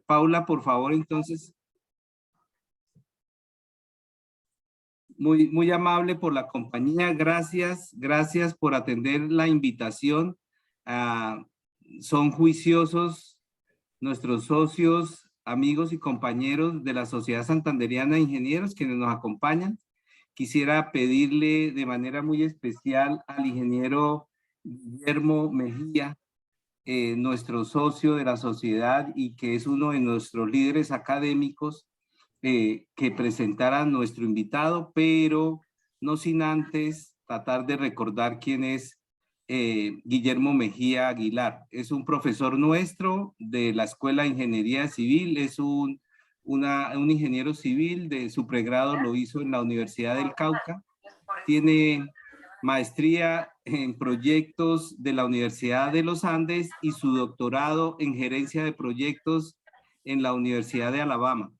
Paula, por favor, entonces. Muy amable por la compañía. Gracias por atender la invitación. Son juiciosos nuestros socios, amigos y compañeros de la Sociedad Santanderiana de Ingenieros quienes nos acompañan. Quisiera pedirle de manera muy especial al ingeniero Guillermo Mejía, nuestro socio de la sociedad y que es uno de nuestros líderes académicos, que presentara a nuestro invitado, pero no sin antes tratar de recordar quién es Guillermo Mejía Aguilar. Es un profesor nuestro de la Escuela de Ingeniería Civil, es un ingeniero civil, de su pregrado lo hizo en la Universidad del Cauca, tiene maestría en proyectos de la Universidad de los Andes y su doctorado en gerencia de proyectos en la Universidad de Alabama.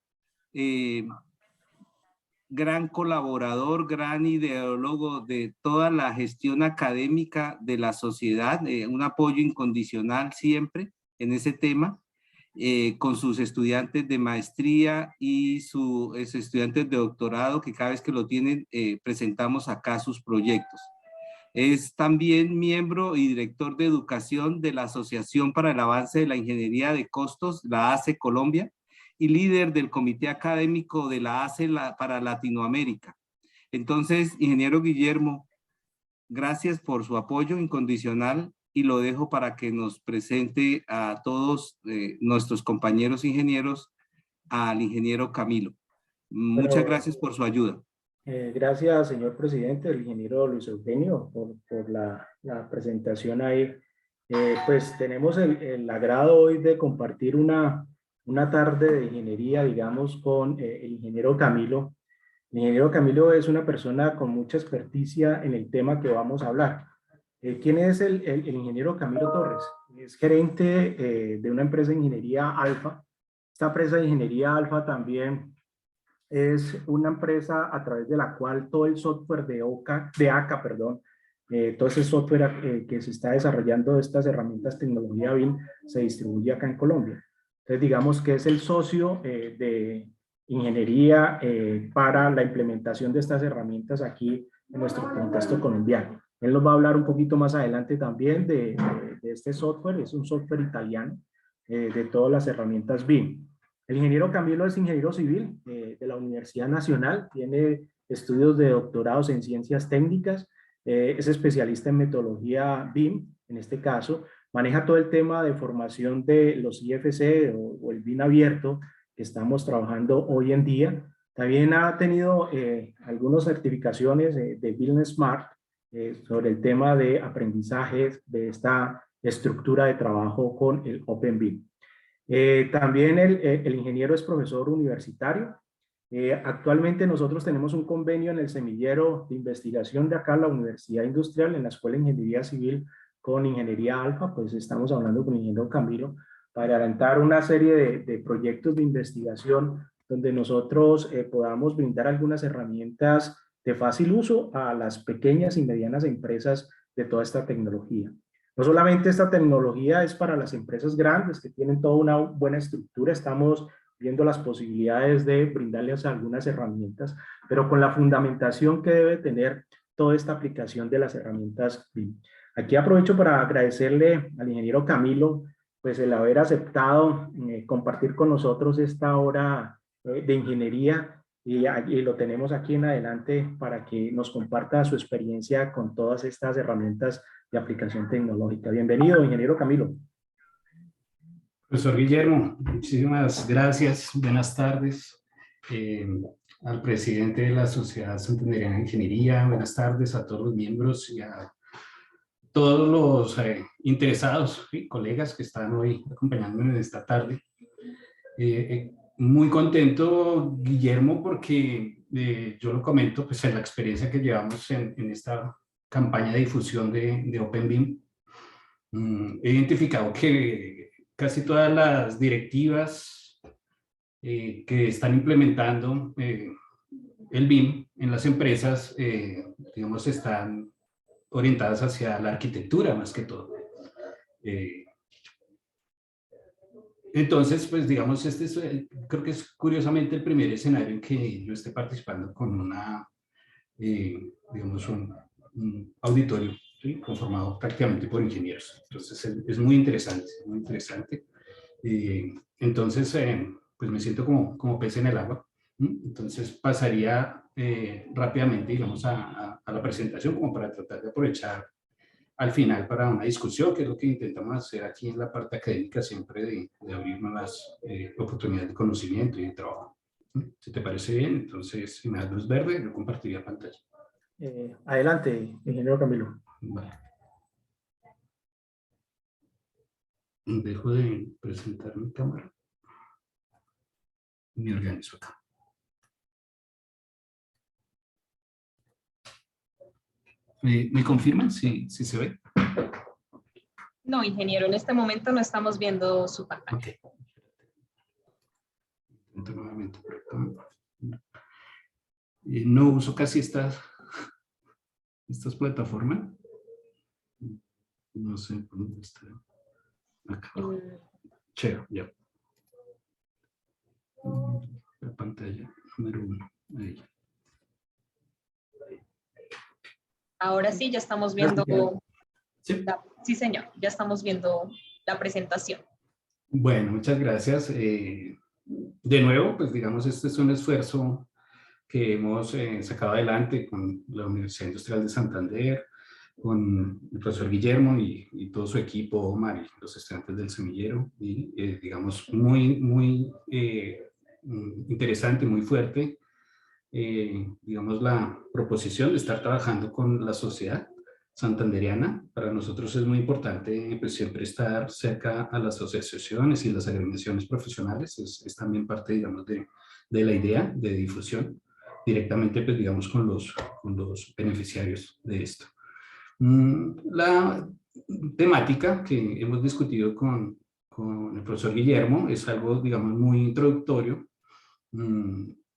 Gran colaborador, gran ideólogo de toda la gestión académica de la sociedad, un apoyo incondicional siempre en ese tema, con sus estudiantes de maestría y sus estudiantes de doctorado, que cada vez que lo tienen presentamos acá sus proyectos. Es también miembro y director de educación de la Asociación para el Avance de la Ingeniería de Costos, la ACE Colombia, y líder del comité académico de la ACE para Latinoamérica. Entonces, ingeniero Guillermo, gracias por su apoyo incondicional y lo dejo para que nos presente a todos nuestros compañeros ingenieros, al ingeniero Camilo. Muchas gracias por su ayuda. Gracias, señor presidente, el ingeniero Luis Eugenio, por la presentación ahí. Pues tenemos el agrado hoy de compartir una tarde de ingeniería, digamos, con el ingeniero Camilo. El ingeniero Camilo es una persona con mucha experticia en el tema que vamos a hablar. ¿Quién es el ingeniero Camilo Torres? Es gerente de una empresa de ingeniería Alfa. Esta empresa de ingeniería Alfa también es una empresa a través de la cual todo el software de ACA, todo ese software que se está desarrollando, estas herramientas tecnología BIM, se distribuye acá en Colombia. Entonces, digamos que es el socio de ingeniería para la implementación de estas herramientas aquí en nuestro contexto colombiano. Él nos va a hablar un poquito más adelante también de este software. Es un software italiano de todas las herramientas BIM. El ingeniero Camilo es ingeniero civil de la Universidad Nacional, tiene estudios de doctorados en ciencias técnicas, es especialista en metodología BIM, en este caso, maneja todo el tema de formación de los IFC o el BIM abierto que estamos trabajando hoy en día. También ha tenido algunas certificaciones de Business Smart sobre el tema de aprendizajes de esta estructura de trabajo con el OpenBIM. También el ingeniero es profesor universitario. Actualmente nosotros tenemos un convenio en el semillero de investigación de acá, la Universidad Industrial, en la Escuela de Ingeniería Civil con Ingeniería Alfa, pues estamos hablando con el ingeniero Camilo para adelantar una serie de proyectos de investigación donde nosotros podamos brindar algunas herramientas de fácil uso a las pequeñas y medianas empresas de toda esta tecnología. No solamente esta tecnología es para las empresas grandes que tienen toda una buena estructura, estamos viendo las posibilidades de brindarles algunas herramientas, pero con la fundamentación que debe tener toda esta aplicación de las herramientas BIM. Aquí aprovecho para agradecerle al ingeniero Camilo pues el haber aceptado compartir con nosotros esta hora de ingeniería y lo tenemos aquí en adelante para que nos comparta su experiencia con todas estas herramientas de aplicación tecnológica. Bienvenido, ingeniero Camilo. Profesor Guillermo, muchísimas gracias. Buenas tardes al presidente de la Sociedad Santanderiana de Ingeniería. Buenas tardes a todos los miembros y a todos los interesados y colegas que están hoy acompañándome en esta tarde. Muy contento, Guillermo, porque yo lo comento pues, en la experiencia que llevamos en esta campaña de difusión de OpenBIM. He identificado que casi todas las directivas que están implementando el BIM en las empresas, digamos, están orientadas hacia la arquitectura más que todo. Entonces, pues digamos, este es, creo que es curiosamente el primer escenario en que yo esté participando con una, digamos, un auditorio, ¿sí? Conformado prácticamente por ingenieros. Entonces, es muy interesante, muy interesante. Entonces, pues me siento como pez en el agua. Entonces, pasaría rápidamente, digamos, a la presentación como para tratar de aprovechar al final para una discusión, que es lo que intentamos hacer aquí en la parte académica, siempre de abrir nuevas oportunidades de conocimiento y de trabajo. Si te parece bien, entonces, si me das luz verde, yo compartiría pantalla. Adelante, ingeniero Camilo. Vale. Dejo de presentar mi cámara. Me organizo acá. ¿Me confirman si se ve? No, ingeniero, en este momento no estamos viendo su pantalla. Ok. Intento nuevamente por acá. No uso casi estas plataformas. No sé por dónde está. Acá. Chévere, ya. La pantalla número 1. Ahí. Ahora sí, ya estamos viendo. Sí. Sí, señor, ya estamos viendo la presentación. Bueno, muchas gracias. De nuevo, pues digamos, este es un esfuerzo que hemos sacado adelante con la Universidad Industrial de Santander, con el profesor Guillermo y todo su equipo, Omar, y los estudiantes del semillero, y digamos, muy interesante, muy fuerte, digamos, la proposición de estar trabajando con la sociedad santanderiana. Para nosotros es muy importante pues, siempre estar cerca a las asociaciones y las agremiaciones profesionales, es también parte, digamos, de la idea de difusión directamente, pues, digamos, con los beneficiarios de esto. La temática que hemos discutido con el profesor Guillermo es algo, digamos, muy introductorio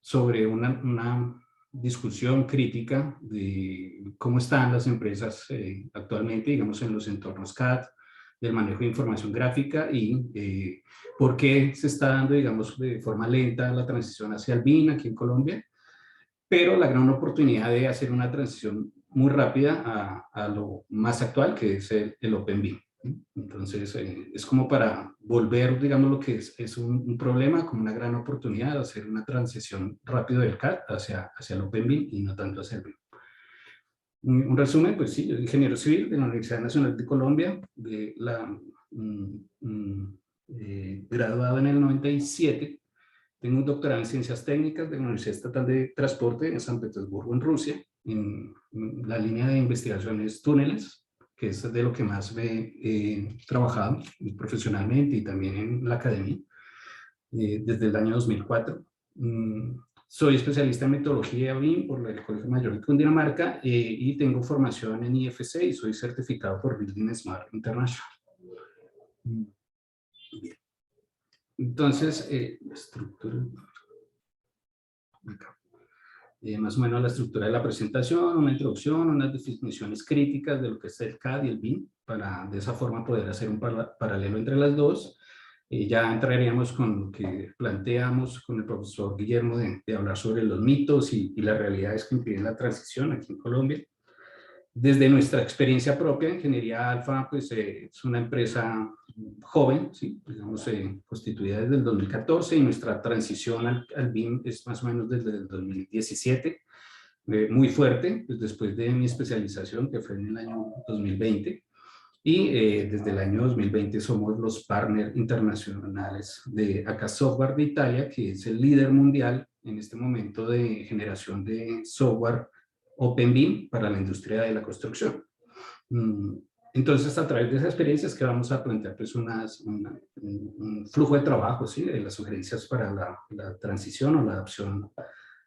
sobre una discusión crítica de cómo están las empresas actualmente, digamos, en los entornos CAD, del manejo de información gráfica y por qué se está dando, digamos, de forma lenta la transición hacia el BIM aquí en Colombia, pero la gran oportunidad de hacer una transición muy rápida a lo más actual, que es el Open BIM. Entonces, es como para volver, digamos, lo que es un problema, como una gran oportunidad de hacer una transición rápido del CAD hacia el Open BIM y no tanto hacia el BIM. Un resumen, pues sí, yo soy ingeniero civil de la Universidad Nacional de Colombia, graduado en el 97. Tengo un doctorado en Ciencias Técnicas de la Universidad Estatal de Transporte en San Petersburgo, en Rusia. En la línea de investigación es túneles, que es de lo que más he trabajado profesionalmente y también en la academia, desde el año 2004. Soy especialista en metodología BIM por el Colegio Mayor de Cundinamarca y tengo formación en IFC y soy certificado por Building Smart International. Bien. Entonces, la estructura, acá. Más o menos la estructura de la presentación, una introducción, unas definiciones críticas de lo que es el CAD y el BIM, para de esa forma poder hacer un paralelo entre las dos. Ya entraríamos con lo que planteamos con el profesor Guillermo de hablar sobre los mitos y las realidades que impiden la transición aquí en Colombia. Desde nuestra experiencia propia, Ingeniería Alfa pues, es una empresa joven, ¿sí? Digamos, constituida desde el 2014 y nuestra transición al BIM es más o menos desde el 2017, muy fuerte, pues, después de mi especialización que fue en el año 2020 y desde el año 2020 somos los partners internacionales de AK Software de Italia, que es el líder mundial en este momento de generación de software Open BIM para la industria de la construcción. Entonces, a través de esas experiencias que vamos a plantear pues un flujo de trabajo, ¿sí? De las sugerencias para la transición o la adopción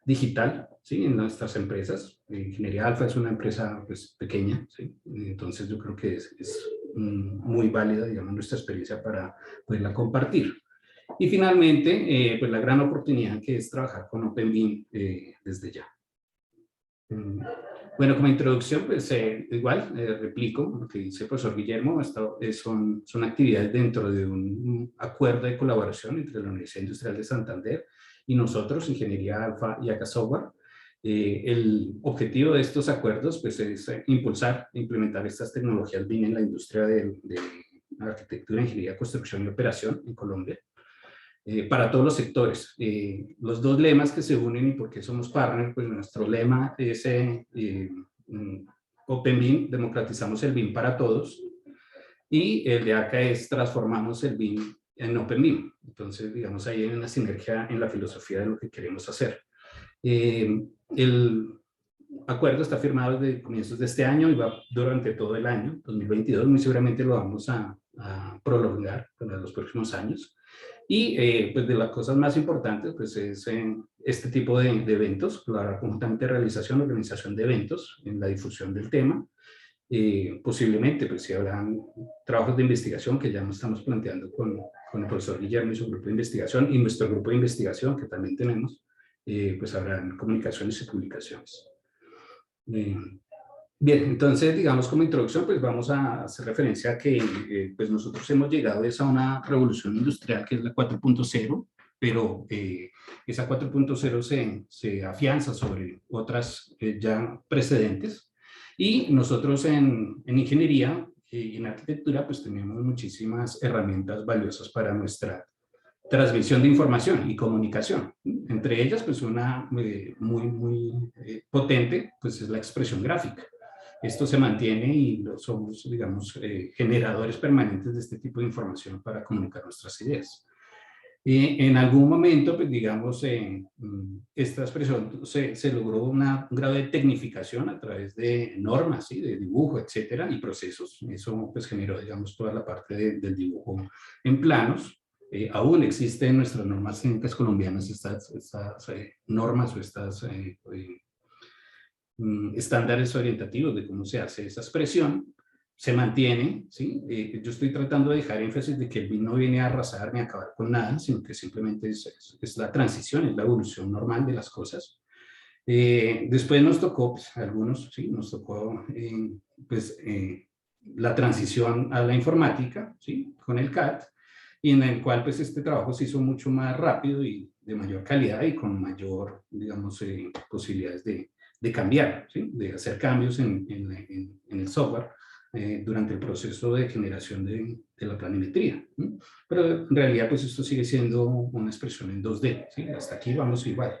digital, ¿sí? En nuestras empresas. Ingeniería Alfa es una empresa pues, pequeña, ¿sí? Entonces yo creo que es muy válida, digamos, nuestra experiencia para poderla compartir. Y finalmente, pues la gran oportunidad que es trabajar con Open BIM desde ya. Bueno, como introducción, pues igual replico lo que dice el profesor Guillermo. Son actividades dentro de un acuerdo de colaboración entre la Universidad Industrial de Santander y nosotros, Ingeniería Alfa y ACA Software. El objetivo de estos acuerdos pues, es impulsar e implementar estas tecnologías BIM en la industria de arquitectura, ingeniería, construcción y operación en Colombia. Para todos los sectores. Los dos lemas que se unen y por qué somos partner, pues nuestro lema es Open BIM, democratizamos el BIM para todos, y el de acá es transformamos el BIM en Open BIM. Entonces, digamos, ahí hay una sinergia en la filosofía de lo que queremos hacer. El acuerdo está firmado desde comienzos de este año y va durante todo el año, 2022, muy seguramente lo vamos a prolongar para los próximos años. Y pues de las cosas más importantes pues es este tipo de eventos, la conjuntamente realización, organización de eventos en la difusión del tema. Posiblemente pues si habrán trabajos de investigación que ya nos estamos planteando con el profesor Guillermo y su grupo de investigación y nuestro grupo de investigación que también tenemos, pues habrán comunicaciones y publicaciones. Bien, entonces, digamos como introducción, pues vamos a hacer referencia a que pues nosotros hemos llegado a una revolución industrial que es la 4.0, pero esa 4.0 se afianza sobre otras ya precedentes. Y nosotros en ingeniería y en arquitectura, pues tenemos muchísimas herramientas valiosas para nuestra transmisión de información y comunicación. Entre ellas, pues una muy potente, pues es la expresión gráfica. Esto se mantiene y somos, digamos, generadores permanentes de este tipo de información para comunicar nuestras ideas. Y en algún momento, pues digamos, esta expresión se logró un grado de tecnificación a través de normas, ¿sí? De dibujo, etcétera, y procesos. Eso pues generó, digamos, toda la parte del dibujo en planos. Aún existen en nuestras normas técnicas colombianas estas normas o estas estándares orientativos de cómo se hace esa expresión, se mantiene, ¿sí? Yo estoy tratando de dejar énfasis de que el BIM no viene a arrasar ni a acabar con nada, sino que simplemente es la transición, es la evolución normal de las cosas. Después nos tocó, pues, algunos, ¿sí? Nos tocó, la transición a la informática, ¿sí? Con el CAD, y en el cual, pues, este trabajo se hizo mucho más rápido y de mayor calidad y con mayor, digamos, posibilidades de cambiar, ¿sí? De hacer cambios en el software durante el proceso de generación de la planimetría. ¿Sí? Pero en realidad pues esto sigue siendo una expresión en 2D, ¿sí? Hasta aquí vamos igual.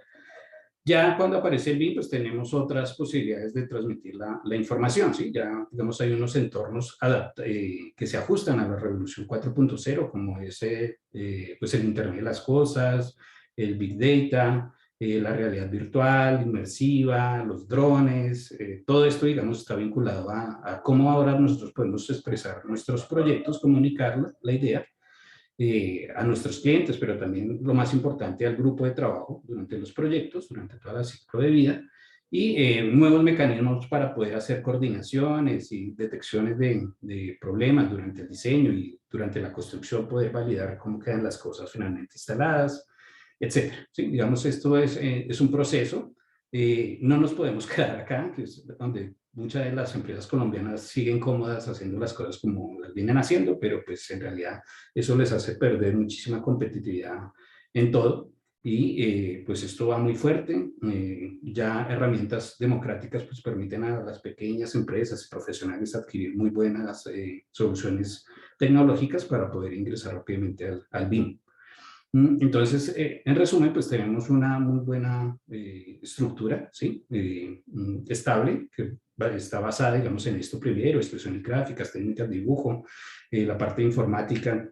Ya cuando aparece el BIM, pues tenemos otras posibilidades de transmitir la información, ¿sí? Ya, digamos, hay unos entornos que se ajustan a la revolución 4.0, como es pues el Internet de las Cosas, el Big Data, la realidad virtual, inmersiva, los drones, todo esto, digamos, está vinculado a cómo ahora nosotros podemos expresar nuestros proyectos, comunicar la idea a nuestros clientes, pero también lo más importante al grupo de trabajo durante los proyectos, durante toda la ciclo de vida, y nuevos mecanismos para poder hacer coordinaciones y detecciones de problemas durante el diseño y durante la construcción, poder validar cómo quedan las cosas finalmente instaladas, etcétera. ¿Sí? Digamos, esto es un proceso. No nos podemos quedar acá, que es donde muchas de las empresas colombianas siguen cómodas haciendo las cosas como las vienen haciendo, pero pues en realidad eso les hace perder muchísima competitividad en todo. Y pues esto va muy fuerte. Ya herramientas democráticas pues permiten a las pequeñas empresas y profesionales adquirir muy buenas soluciones tecnológicas para poder ingresar rápidamente al BIM. Entonces, en resumen, pues tenemos una muy buena estructura, ¿sí? Estable, que está basada, digamos, en esto primero, expresiones gráficas, técnicas de dibujo, la parte de informática,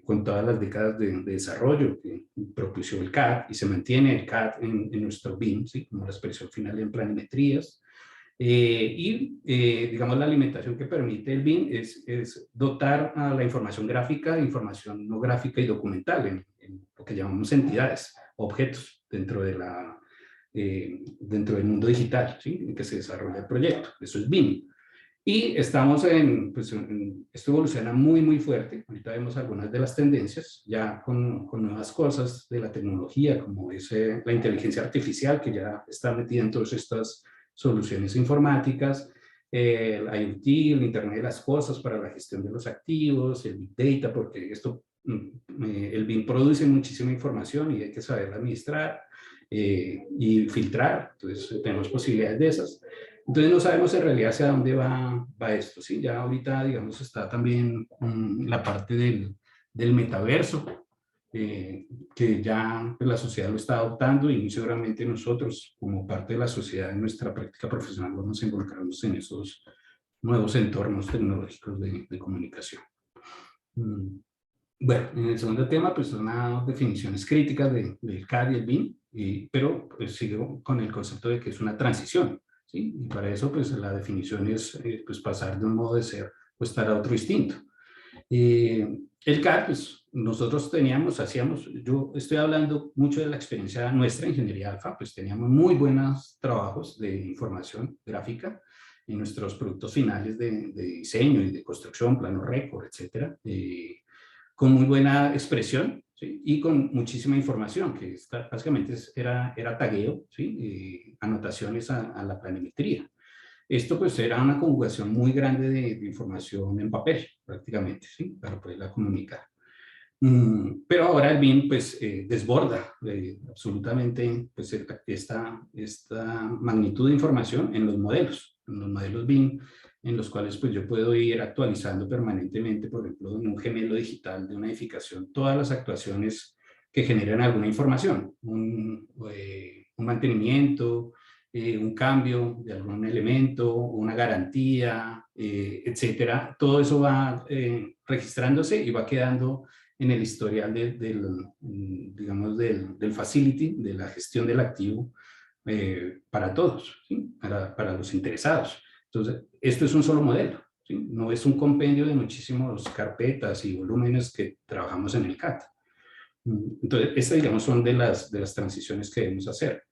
con todas las décadas de desarrollo que propuso el CAD, y se mantiene el CAD en nuestro BIM, ¿sí? Como la expresión final en planimetrías. Digamos, la alimentación que permite el BIM es dotar a la información gráfica de información no gráfica y documental en lo que llamamos entidades, objetos dentro del mundo digital, ¿sí? En que se desarrolla el proyecto. Eso es BIM. Y estamos esto evoluciona muy fuerte. Ahorita vemos algunas de las tendencias, ya con nuevas cosas de la tecnología, como es la inteligencia artificial, que ya está metida en todas estas soluciones informáticas, el IoT, el Internet de las cosas para la gestión de los activos, el Big Data, porque el BIM produce muchísima información y hay que saberla administrar y filtrar, entonces tenemos posibilidades de esas. Entonces no sabemos en realidad hacia dónde va esto, ¿sí? Ya ahorita, digamos, está también la parte del metaverso, que ya pues, la sociedad lo está adoptando y muy seguramente nosotros, como parte de la sociedad en nuestra práctica profesional, vamos a involucrarnos en esos nuevos entornos tecnológicos de comunicación. Bueno, en el segundo tema, pues son unas definiciones críticas del CAD y el BIM, pero pues, sigo con el concepto de que es una transición, ¿sí? Y para eso, pues la definición es pues, pasar de un modo de ser o estar a otro distinto. El CAD, pues nosotros hacíamos, yo estoy hablando mucho de la experiencia nuestra, Ingeniería Alfa, pues teníamos muy buenos trabajos de información gráfica en nuestros productos finales de diseño y de construcción, plano récord, etcétera, con muy buena expresión, ¿sí? Y con muchísima información, que básicamente era tagueo, ¿sí? Anotaciones a la planimetría. Esto pues era una conjugación muy grande de información en papel, prácticamente, ¿sí? Para poderla comunicar. Pero ahora el BIM pues desborda absolutamente pues, esta magnitud de información en los modelos BIM, en los cuales pues yo puedo ir actualizando permanentemente, por ejemplo, en un gemelo digital de una edificación, todas las actuaciones que generan alguna información, un mantenimiento, un cambio de algún elemento, una garantía, etcétera. Todo eso va registrándose y va quedando en el historial digamos, del facility, de la gestión del activo, para todos, ¿sí? Para los interesados. Entonces, esto es un solo modelo, ¿sí? No es un compendio de muchísimas carpetas y volúmenes que trabajamos en el CAD. Entonces, estas, digamos, son de las transiciones que debemos hacer.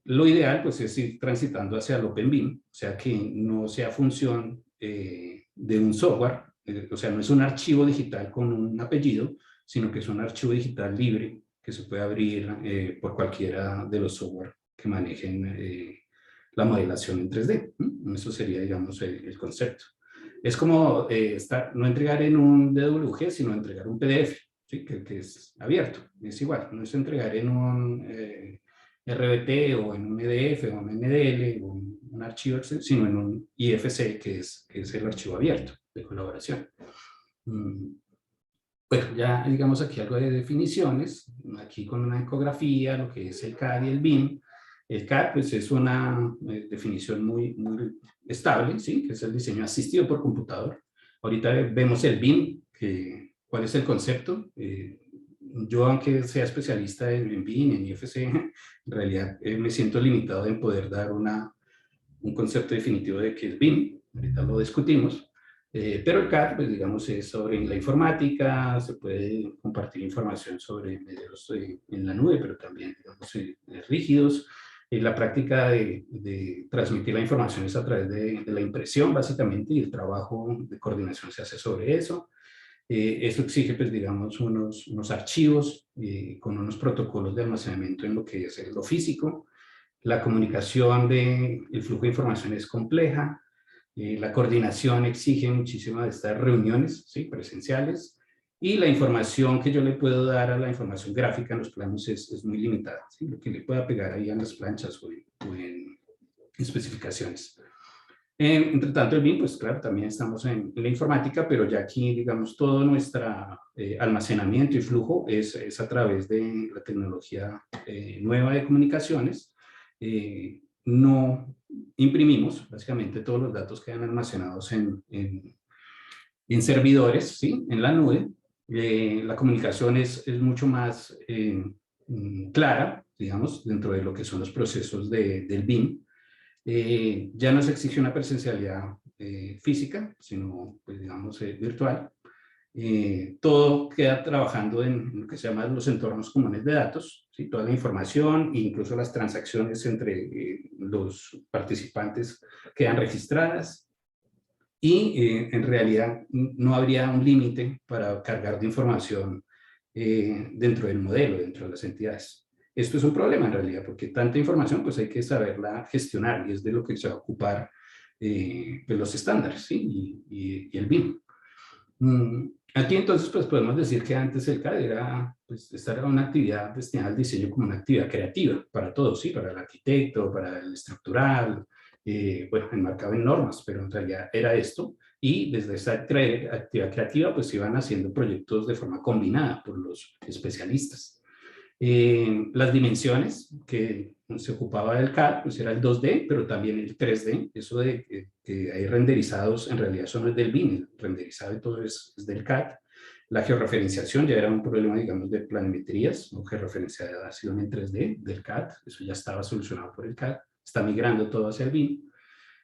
Lo ideal, pues, es ir transitando hacia el Open BIM, o sea, que no sea función de un software, o sea, no es un archivo digital con un apellido, sino que es un archivo digital libre que se puede abrir por cualquiera de los software que manejen la modelación en 3D. Eso sería, digamos, el concepto. Es como no entregar en un DWG, sino entregar un PDF, ¿sí? que es abierto, es igual, no es entregar en un RBT o en un EDF o un NDL o un archivo, sino en un IFC, que es el archivo abierto de colaboración. Bueno, ya digamos aquí algo de definiciones, aquí con una ecografía, lo que es el CAD y el BIM. El CAD pues es una definición muy estable, ¿sí? Que es el diseño asistido por computador. Ahorita vemos el BIM, ¿cuál es el concepto? Yo, aunque sea especialista en BIM, en IFC, en realidad me siento limitado en poder dar un concepto definitivo de qué es BIM. Ahorita lo discutimos. Pero el CAD, pues digamos, es sobre la informática, se puede compartir información sobre medios en la nube, pero también, digamos, rígidos. La práctica de transmitir la información es a través de la impresión, básicamente, y el trabajo de coordinación se hace sobre eso. Eso exige, pues, digamos, unos archivos con unos protocolos de almacenamiento en lo que es lo físico. La comunicación el flujo de información es compleja. La coordinación exige muchísimas de estas reuniones, ¿sí? Presenciales, y la información que yo le puedo dar a la información gráfica en los planos es muy limitada, ¿sí? Lo que le pueda pegar ahí en las planchas o en especificaciones. Entre tanto, el BIM, pues claro, también estamos en la informática, pero ya aquí, digamos, todo nuestro almacenamiento y flujo es a través de la tecnología nueva de comunicaciones. No imprimimos, básicamente todos los datos quedan almacenados en servidores, ¿sí? En la nube. La comunicación es mucho más clara, digamos, dentro de lo que son los procesos del BIM. Ya no se exige una presencialidad física, sino, pues, digamos, virtual. Todo queda trabajando en lo que se llaman los entornos comunes de datos, ¿sí? Toda la información e incluso las transacciones entre los participantes quedan registradas y en realidad no habría un límite para cargar de información dentro del modelo, dentro de las entidades. Esto es un problema en realidad, porque tanta información pues hay que saberla gestionar y es de lo que se va a ocupar pues los estándares, ¿sí? Y el BIM. Aquí entonces pues podemos decir que antes el CAD era, pues esta era una actividad destinada al diseño como una actividad creativa para todos, ¿sí? Para el arquitecto, para el estructural, bueno, enmarcado en normas, pero en realidad era esto. Y desde esta actividad creativa pues se iban haciendo proyectos de forma combinada por los especialistas. Las dimensiones que se ocupaba del CAD, pues era el 2D, pero también el 3D. Eso de que hay renderizados, en realidad eso no es del BIM, el renderizado y todo es del CAD. La georreferenciación ya era un problema, digamos, de planimetrías, o georreferenciación en 3D del CAD, eso ya estaba solucionado por el CAD, está migrando todo hacia el BIM.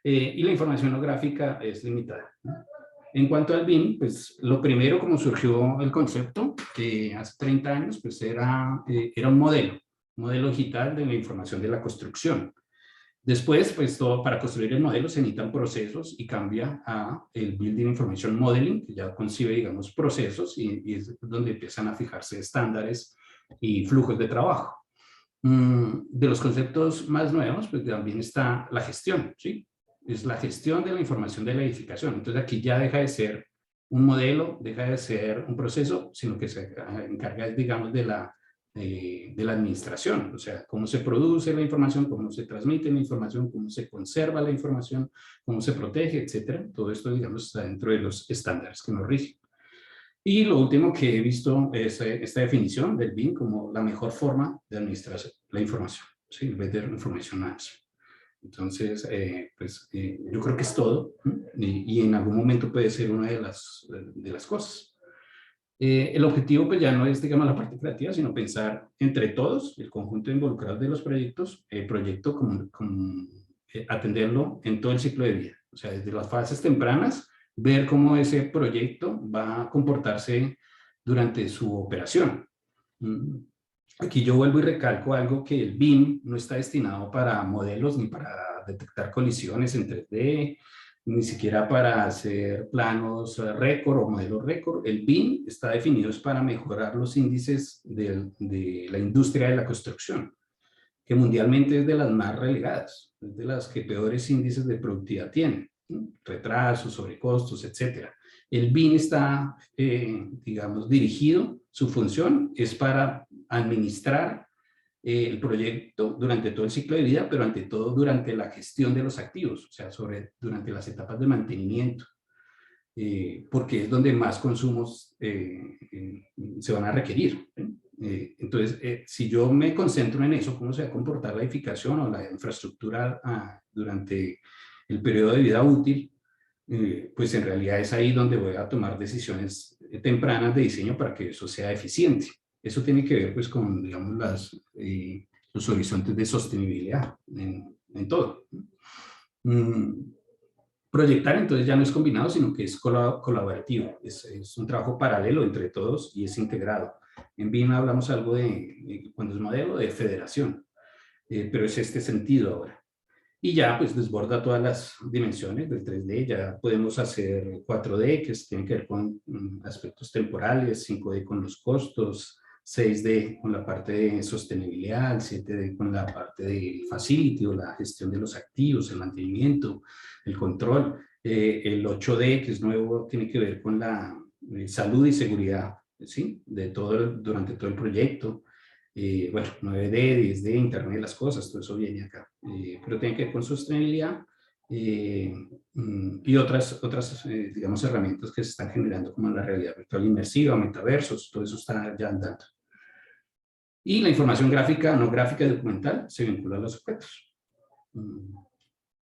Y la información no gráfica es limitada, ¿no? En cuanto al BIM, pues lo primero como surgió el concepto, que hace 30 años, pues era un modelo digital de la información de la construcción. Después, pues todo, para construir el modelo se necesitan procesos y cambia a el Building Information Modeling, que ya concibe, digamos, procesos y es donde empiezan a fijarse estándares y flujos de trabajo. De los conceptos más nuevos, pues también está la gestión, ¿sí? Es la gestión de la información de la edificación. Entonces aquí ya deja de ser un modelo, deja de ser un proceso, sino que se encarga, digamos, de la administración, o sea, cómo se produce la información, cómo se transmite la información, cómo se conserva la información, cómo se protege, etcétera. Todo esto, digamos, está dentro de los estándares que nos rigen. Y lo último que he visto es esta definición del BIM como la mejor forma de administrar la información, ¿sí? Better Information Management. Entonces, yo creo que es todo, ¿no? Y en algún momento puede ser una de las cosas. El objetivo pues ya no es, digamos, la parte creativa, sino pensar entre todos, el conjunto de involucrados de los proyectos, el proyecto atenderlo en todo el ciclo de vida. O sea, desde las fases tempranas, ver cómo ese proyecto va a comportarse durante su operación. Aquí yo vuelvo y recalco algo, que el BIM no está destinado para modelos ni para detectar colisiones en 3D, ni siquiera para hacer planos récord o modelos récord. El BIM está definido es para mejorar los índices de la industria de la construcción, que mundialmente es de las más relegadas, es de las que peores índices de productividad tienen, ¿no? Retrasos, sobrecostos, etcétera. El BIM está, digamos, dirigido, su función es para administrar el proyecto durante todo el ciclo de vida, pero ante todo durante la gestión de los activos, o sea, durante las etapas de mantenimiento, porque es donde más consumos se van a requerir. Entonces, si yo me concentro en eso, cómo se va a comportar la edificación o la infraestructura durante el periodo de vida útil, pues en realidad es ahí donde voy a tomar decisiones tempranas de diseño para que eso sea eficiente. Eso tiene que ver pues con, digamos, los horizontes de sostenibilidad en todo. Proyectar entonces ya no es combinado, sino que es colaborativo. Es un trabajo paralelo entre todos y es integrado. En BIM hablamos algo cuando es modelo, de federación, pero es este sentido ahora. Y ya pues desborda todas las dimensiones del 3D, ya podemos hacer 4D, que tiene que ver con aspectos temporales, 5D con los costos, 6D con la parte de sostenibilidad, 7D con la parte de facility o la gestión de los activos, el mantenimiento, el control, el 8D, que es nuevo, tiene que ver con la salud y seguridad, ¿sí? Durante todo el proyecto. Bueno, 9D, 10D, Internet de las cosas, todo eso viene acá, pero tiene que ver con sostenibilidad y otras digamos, herramientas que se están generando como la realidad virtual inmersiva, metaversos, todo eso está ya andando. Y la información gráfica, no gráfica y documental, se vincula a los objetos.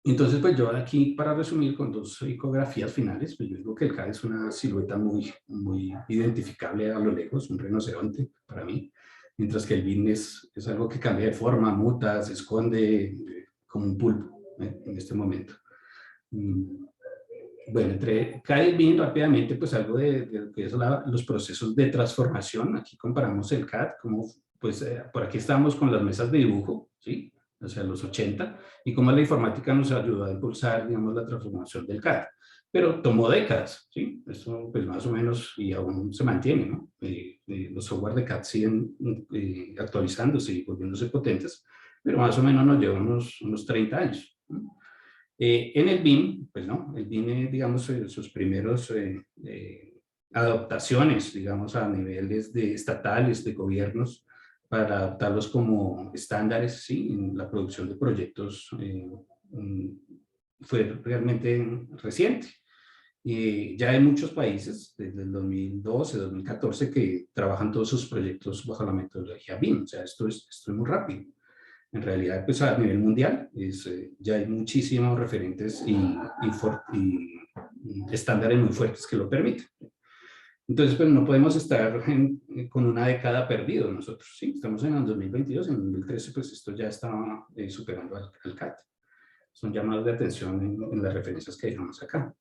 Entonces, pues yo aquí, para resumir con dos icografías finales, pues yo digo que el CAD es una silueta muy, muy identificable a lo lejos, un rinoceronte para mí, mientras que el BIM es algo que cambia de forma, muta, se esconde como un pulpo en este momento. Bueno, entre CAD y BIM rápidamente, pues algo de lo que es los procesos de transformación. Aquí comparamos el CAD, como pues por aquí estamos con las mesas de dibujo, ¿sí? O sea, los 80, y cómo la informática nos ayudó a impulsar, digamos, la transformación del CAD. Pero tomó décadas, ¿sí? Eso, pues, más o menos, y aún se mantiene, ¿no? los software de CAD siguen actualizándose y volviéndose potentes, pero más o menos nos lleva unos 30 años. En el BIM, pues no, el BIM, digamos, sus primeros adaptaciones, digamos, a niveles estatales, de gobiernos, para adaptarlos como estándares, ¿sí? En la producción de proyectos fue realmente reciente. Ya hay muchos países, desde el 2012, 2014, que trabajan todos sus proyectos bajo la metodología BIM. O sea, esto es muy rápido. En realidad, pues a nivel mundial, ya hay muchísimos referentes y estándares muy fuertes que lo permiten. Entonces, pues no podemos estar con una década perdido nosotros, ¿sí? Estamos en el 2022, en el 2013, pues esto ya estaba superando al CAD. Son llamados de atención en las referencias que dejamos acá.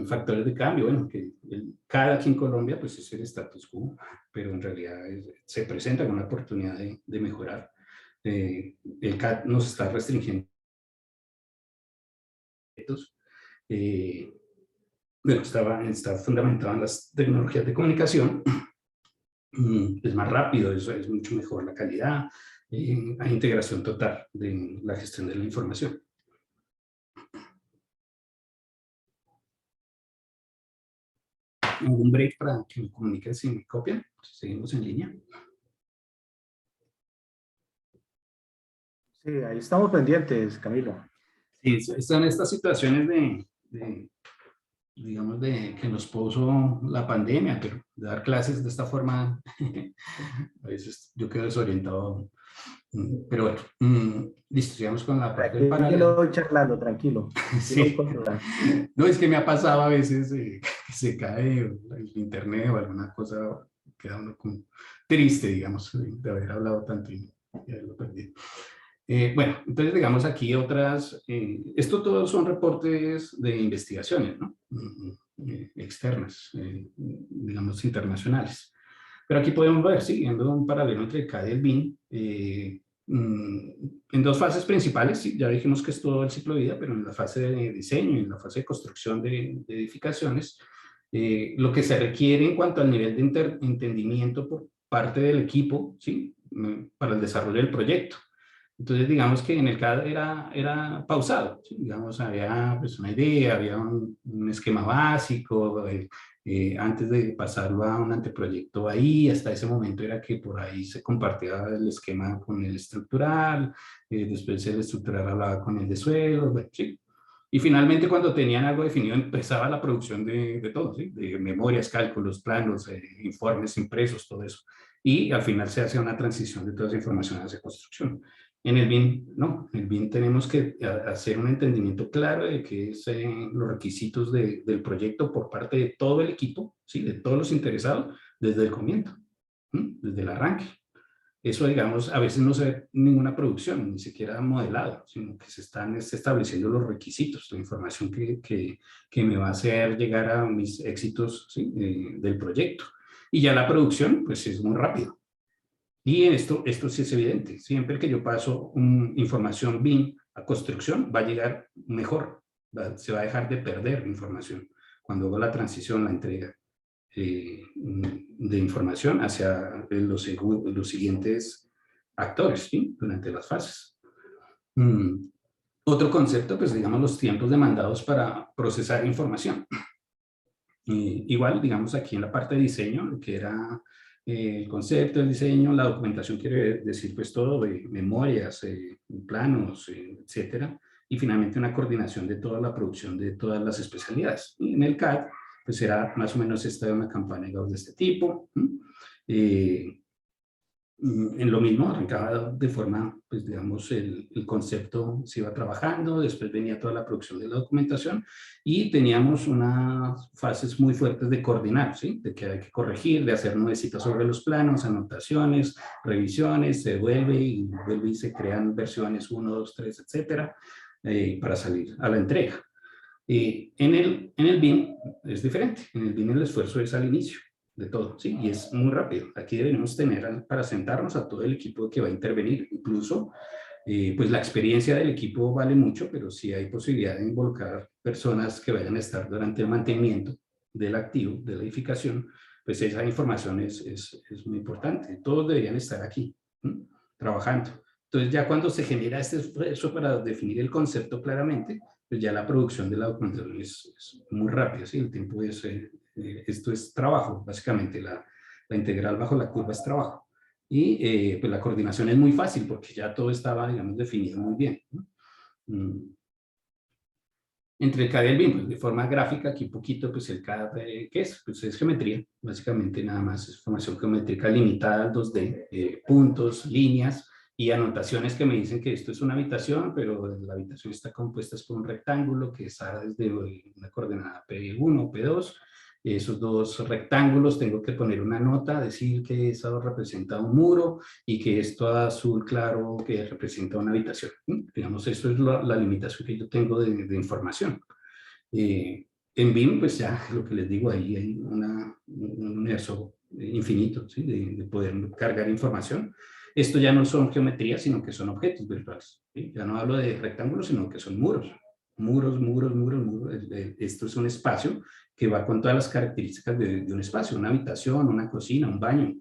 Factores de cambio, bueno, que cada aquí en Colombia, pues es el status quo, pero en realidad se presenta con una oportunidad de mejorar. El CAD nos está restringiendo. Bueno, está fundamentado en las tecnologías de comunicación, es más rápido, es mucho mejor la calidad, hay integración total de la gestión de la información. Un break para que me comuniquen si me copian, seguimos en línea. Sí, ahí estamos pendientes, Camilo. Sí, están estas situaciones digamos, que nos puso la pandemia, pero de dar clases de esta forma, a veces yo quedo desorientado. Pero bueno, listo, sigamos con la parte del Aquí yo paralelo. lo voy charlando, tranquilo. Sí. No, es que me ha pasado a veces que se cae el internet o alguna cosa, queda uno como triste, digamos, de haber hablado tanto y haberlo perdido. Bueno, entonces digamos aquí otras, esto todos son reportes de investigaciones, ¿no? Externas, digamos internacionales. Pero aquí podemos ver, siguiendo un paralelo entre el CAD y el BIM, en dos fases principales, sí, ya dijimos que es todo el ciclo de vida, pero en la fase de diseño y en la fase de construcción de edificaciones, lo que se requiere en cuanto al nivel de entendimiento por parte del equipo, ¿sí? Para el desarrollo del proyecto. Entonces, digamos que en el CAD era pausado, ¿sí? Digamos, había pues, una idea, había un esquema básico, antes de pasarlo a un anteproyecto ahí, hasta ese momento era que por ahí se compartía el esquema con el estructural, después el estructural hablaba con el de suelo, bueno, ¿sí? Y finalmente cuando tenían algo definido empezaba la producción de todo, ¿sí? De memorias, cálculos, planos, informes impresos, todo eso. Y al final se hace una transición de toda esa información hacia construcción. En el BIM, no, en el BIM tenemos que hacer un entendimiento claro de qué son los requisitos del proyecto por parte de todo el equipo, ¿sí? De todos los interesados, desde el comienzo, ¿sí? Desde el arranque. Eso, digamos, a veces no se ve ninguna producción, ni siquiera modelado, sino que se están estableciendo los requisitos, la información que me va a hacer llegar a mis éxitos, ¿sí? Del proyecto. Y ya la producción, pues es muy rápido. Y esto sí es evidente. Siempre que yo paso información BIM a construcción, va a llegar mejor. Se va a dejar de perder información cuando hago la transición, la entrega de información hacia los siguientes actores, ¿sí? Durante las fases. Otro concepto, pues digamos los tiempos demandados para procesar información. Igual, digamos aquí en la parte de diseño, que era el concepto del diseño, la documentación quiere decir pues todo, de memorias, planos, etcétera, y finalmente una coordinación de toda la producción de todas las especialidades. Y en el CAD, pues era más o menos una campaña de este tipo. En lo mismo, arrancaba de forma, pues digamos, el concepto se iba trabajando, después venía toda la producción de la documentación y teníamos unas fases muy fuertes de coordinar, ¿sí? De que hay que corregir, de hacer nuevecitas sobre los planos, anotaciones, revisiones, se vuelve y se crean versiones 1, 2, 3, etcétera, para salir a la entrega. En el BIM es diferente, en el BIM el esfuerzo es al inicio de todo, ¿sí? Y es muy rápido. Aquí debemos tener para sentarnos a todo el equipo que va a intervenir. Incluso, pues la experiencia del equipo vale mucho, pero sí hay posibilidad de involucrar personas que vayan a estar durante el mantenimiento del activo, de la edificación, pues esa información es muy importante. Todos deberían estar aquí, trabajando. Entonces ya cuando se genera este esfuerzo para definir el concepto claramente, pues ya la producción de la documentación es muy rápida, ¿sí? El tiempo esto es trabajo, básicamente, la integral bajo la curva es trabajo. Y pues la coordinación es muy fácil porque ya todo estaba, digamos, definido muy bien, ¿no? Entre el CAD y el BIM, pues de forma gráfica, aquí un poquito, pues el CAD, ¿qué es? Pues es geometría, básicamente nada más, es formación geométrica limitada al 2D, puntos, líneas y anotaciones que me dicen que esto es una habitación, pero la habitación está compuesta por un rectángulo que está desde una coordenada P1, P2, esos dos rectángulos tengo que poner una nota, decir que eso representa un muro y que esto azul claro que representa una habitación. Digamos, eso es la limitación que yo tengo de información. En BIM, pues ya lo que les digo, ahí hay un universo infinito, ¿sí? de poder cargar información. Esto ya no son geometrías, sino que son objetos virtuales, ¿sí? Ya no hablo de rectángulos, sino que son muros. Muros, muros, muros, muros. Esto es un espacio que va con todas las características de un espacio, una habitación, una cocina, un baño.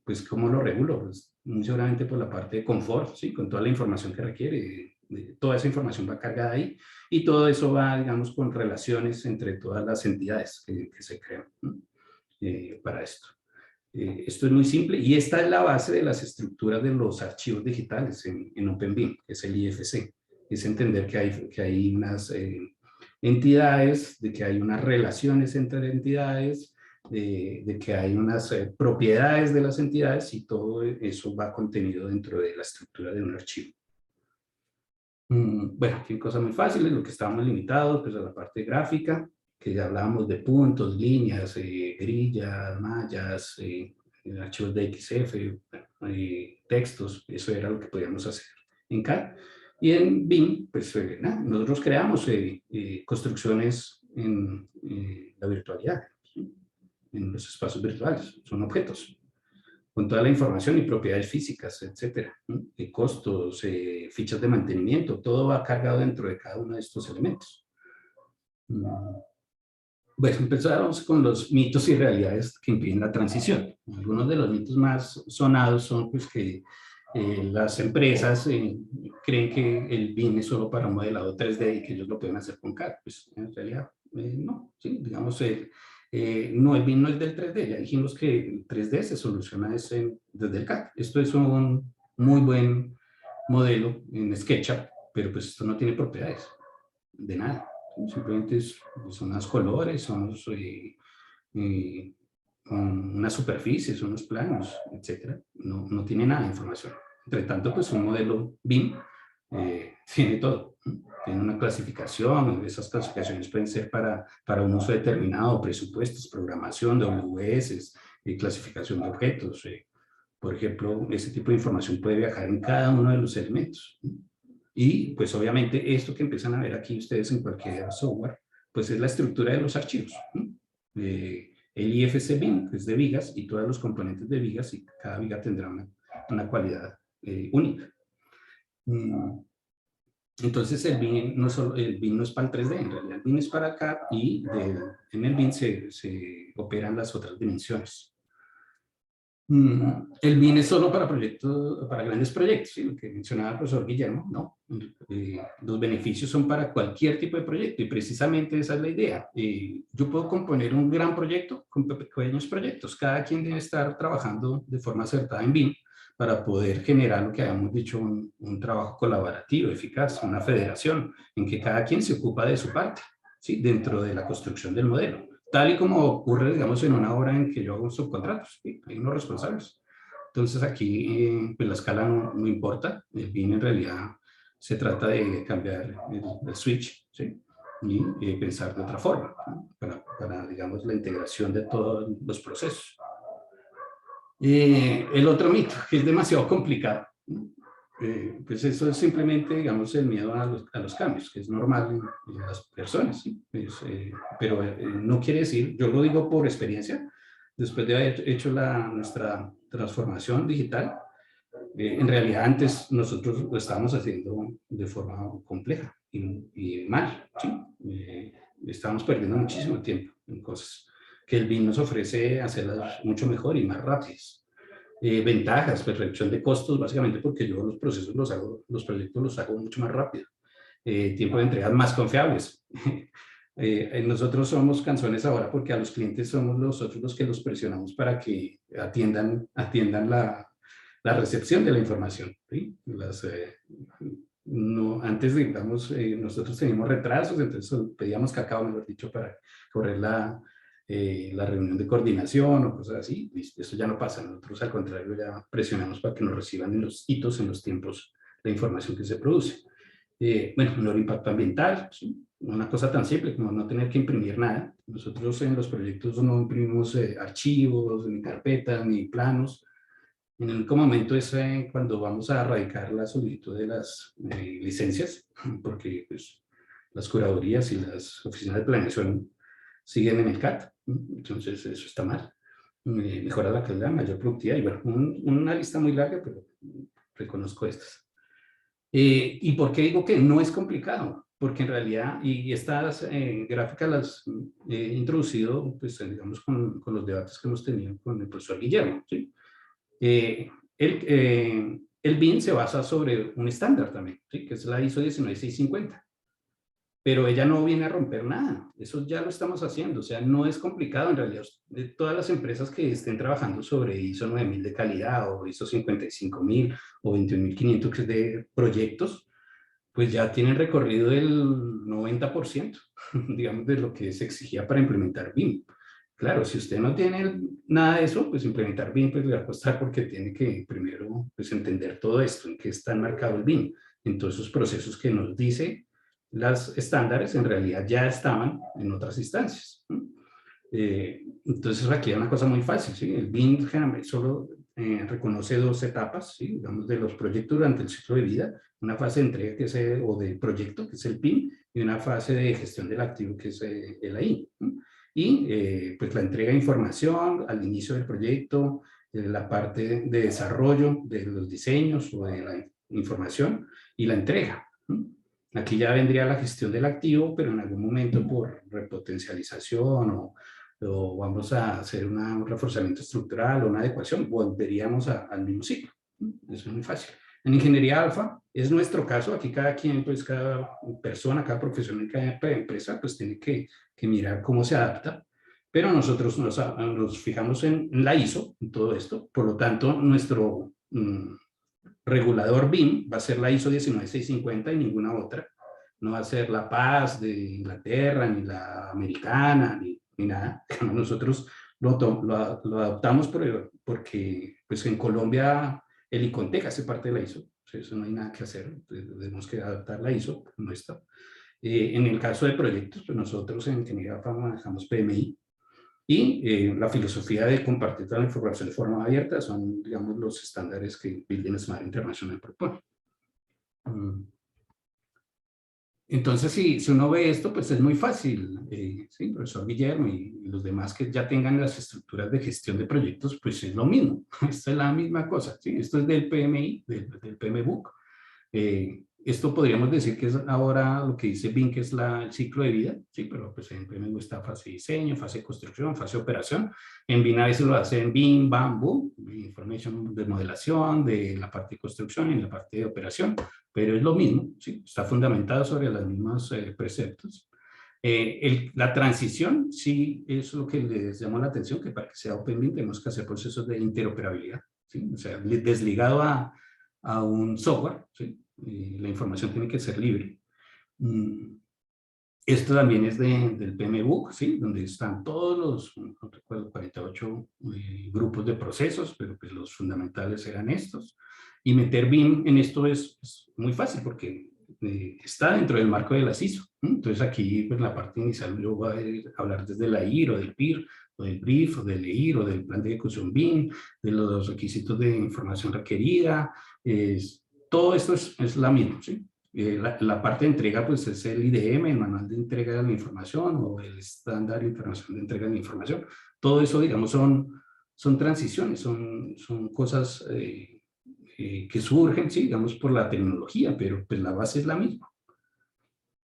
Pues, ¿cómo lo regulo? Pues, muy seguramente por la parte de confort, ¿sí? Con toda la información que requiere. Toda esa información va cargada ahí y todo eso va, digamos, con relaciones entre todas las entidades que se crean, ¿no? Para esto. Esto es muy simple y esta es la base de las estructuras de los archivos digitales en OpenBIM, que es el IFC. Es entender que hay unas entidades, de que hay unas relaciones entre entidades, de que hay unas propiedades de las entidades y todo eso va contenido dentro de la estructura de un archivo. Bueno, aquí hay cosas muy fáciles, lo que estábamos limitados, pues a la parte gráfica, que ya hablábamos de puntos, líneas, grillas, mallas, archivos de XF, textos, eso era lo que podíamos hacer en CAD. Y en BIM, pues nada, nosotros creamos construcciones en la virtualidad, ¿sí? En los espacios virtuales, son objetos con toda la información y propiedades físicas, etcétera, ¿no? Costos, fichas de mantenimiento, todo va cargado dentro de cada uno de estos elementos. Bueno, empezamos con los mitos y realidades que impiden la transición. Algunos de los mitos más sonados son pues, que las empresas creen que el BIM es solo para un modelado 3D y que ellos lo pueden hacer con CAD. Pues en realidad no, ¿sí? Digamos, no, el BIM no es del 3D, ya dijimos que el 3D se soluciona desde el CAD. Esto es un muy buen modelo en SketchUp, pero pues esto no tiene propiedades de nada. Simplemente son unos colores, son unas superficies, unos planos, etcétera. No tiene nada de información. Entre tanto, pues un modelo BIM tiene todo. Tiene una clasificación, esas clasificaciones pueden ser para un uso determinado, presupuestos, programación, WS, clasificación de objetos. Por ejemplo, ese tipo de información puede viajar en cada uno de los elementos. Y pues obviamente esto que empiezan a ver aquí ustedes en cualquier software, pues es la estructura de los archivos. El IFC BIM, que es de vigas, y todos los componentes de vigas, y cada viga tendrá una cualidad única. Entonces el BIM no es para el 3D, en realidad el BIM es para acá y en el BIM se operan las otras dimensiones. El BIM es solo para proyectos, para grandes proyectos, ¿sí? Lo que mencionaba el profesor Guillermo, no. Los beneficios son para cualquier tipo de proyecto y precisamente esa es la idea. Yo puedo componer un gran proyecto con pequeños proyectos. Cada quien debe estar trabajando de forma acertada en BIM para poder generar lo que habíamos dicho, un trabajo colaborativo, eficaz, una federación en que cada quien se ocupa de su parte, ¿sí? Dentro de la construcción del modelo. Tal y como ocurre, digamos, en una obra en que yo hago subcontratos, ¿sí? Hay unos responsables. Entonces aquí pues la escala no importa, el BIM en realidad se trata de cambiar el switch, ¿sí? Y pensar de otra forma, ¿no? para, digamos, la integración de todos los procesos. El otro mito, que es demasiado complicado, ¿no? Pues eso es simplemente, digamos, el miedo a los cambios, que es normal en las personas, ¿sí? Pero no quiere decir, yo lo digo por experiencia, después de haber hecho nuestra transformación digital, en realidad antes nosotros lo estábamos haciendo de forma compleja y mal, ¿sí? Estábamos perdiendo muchísimo tiempo en cosas. que el BIM nos ofrece hacerlas mucho mejor y más rápidas. Ventajas, pues reducción de costos, básicamente porque yo los procesos los proyectos los hago mucho más rápido. Tiempo de entrega más confiables. Nosotros somos canzones ahora porque a los clientes somos nosotros los que los presionamos para que atiendan la recepción de la información. ¿Sí? No, antes, digamos, nosotros teníamos retrasos, entonces pedíamos cacao, mejor dicho, para correr la reunión de coordinación o cosas así. Eso ya no pasa. Nosotros, al contrario, ya presionamos para que nos reciban en los hitos, en los tiempos, la información que se produce. Bueno, menor impacto ambiental, ¿sí? Una cosa tan simple como no tener que imprimir nada. Nosotros en los proyectos no imprimimos archivos, ni carpetas, ni planos. En el único momento es cuando vamos a radicar la solicitud de las licencias, porque pues, las curadurías y las oficinas de planeación siguen en el CAT, entonces eso está mal. Mejora la calidad, mayor productividad, y bueno, una lista muy larga, pero reconozco estas. ¿Y por qué digo que no es complicado? Porque en realidad, y estas gráficas las he introducido, pues digamos, con los debates que hemos tenido con el profesor Guillermo, ¿sí? El BIM se basa sobre un estándar también, ¿sí? Que es la ISO 19650. Pero ella no viene a romper nada, eso ya lo estamos haciendo, o sea, no es complicado en realidad. De todas las empresas que estén trabajando sobre ISO 9000 de calidad o ISO 55000 o 21500 que es de proyectos, pues ya tienen recorrido el 90%, digamos, de lo que se exigía para implementar BIM. Claro, si usted no tiene nada de eso, pues implementar BIM pues le va a costar porque tiene que primero pues, entender todo esto, en qué está enmarcado el BIM, en todos esos procesos que nos dice las estándares en realidad ya estaban en otras instancias. Entonces aquí hay una cosa muy fácil, ¿sí? El BIM solo reconoce dos etapas, ¿sí? Digamos, de los proyectos durante el ciclo de vida, una fase de entrega que es, o de proyecto, que es el PIM, y una fase de gestión del activo, que es el AI. Y pues la entrega de información al inicio del proyecto, la parte de desarrollo de los diseños o de la información y la entrega. Aquí ya vendría la gestión del activo, pero en algún momento por repotencialización o vamos a hacer un reforzamiento estructural o una adecuación, volveríamos al mismo ciclo. Eso es muy fácil. En ingeniería alfa es nuestro caso, aquí cada quien, pues cada persona, cada profesional, cada empresa, pues tiene que mirar cómo se adapta, pero nosotros nos fijamos en la ISO, en todo esto, por lo tanto nuestro regulador BIM va a ser la ISO 19650 y ninguna otra. No va a ser la PAS de Inglaterra, ni la americana, ni nada. Nosotros lo adoptamos porque pues en Colombia el ICONTEC hace parte de la ISO. Eso no hay nada que hacer. Tenemos que adaptar la ISO, no está. En el caso de proyectos, pues nosotros en Ingeniería manejamos PMI. Y la filosofía de compartir toda la información de forma abierta son, digamos, los estándares que Building Smart International propone. Entonces, si uno ve esto, pues es muy fácil. Sí, el profesor Guillermo y los demás que ya tengan las estructuras de gestión de proyectos, pues es lo mismo. Esta es la misma cosa. ¿Sí? Esto es del PMI, del PMBOK. Esto podríamos decir que es ahora lo que dice BIM, que es el ciclo de vida, sí, pero pues en PMBOK está fase de diseño, fase de construcción, fase de operación. En BIM a veces lo hace en BIM, BAM, Information de modelación, de la parte de construcción y la parte de operación, pero es lo mismo, sí, está fundamentado sobre los mismos preceptos. La transición, sí, es lo que les llama la atención, que para que sea OpenBIM tenemos que hacer procesos de interoperabilidad, ¿sí? O sea, desligado a un software, ¿sí? La información tiene que ser libre. Esto también es del PMBOK, ¿sí? Donde están todos los, no recuerdo, 48 grupos de procesos, pero pues los fundamentales eran estos. Y meter BIM en esto es muy fácil porque está dentro del marco de las ISO. Entonces aquí, pues la parte inicial yo voy a hablar desde la IR o del PIR, o del BRIF, o del EIR, o del plan de ejecución BIM, de los requisitos de información requerida. Todo esto es la misma, ¿sí? La parte de entrega, pues es el IDM, el manual de entrega de la información, o el estándar internacional de entrega de la información. Todo eso, digamos, son transiciones, son cosas que surgen, sí, digamos, por la tecnología, pero pues la base es la misma.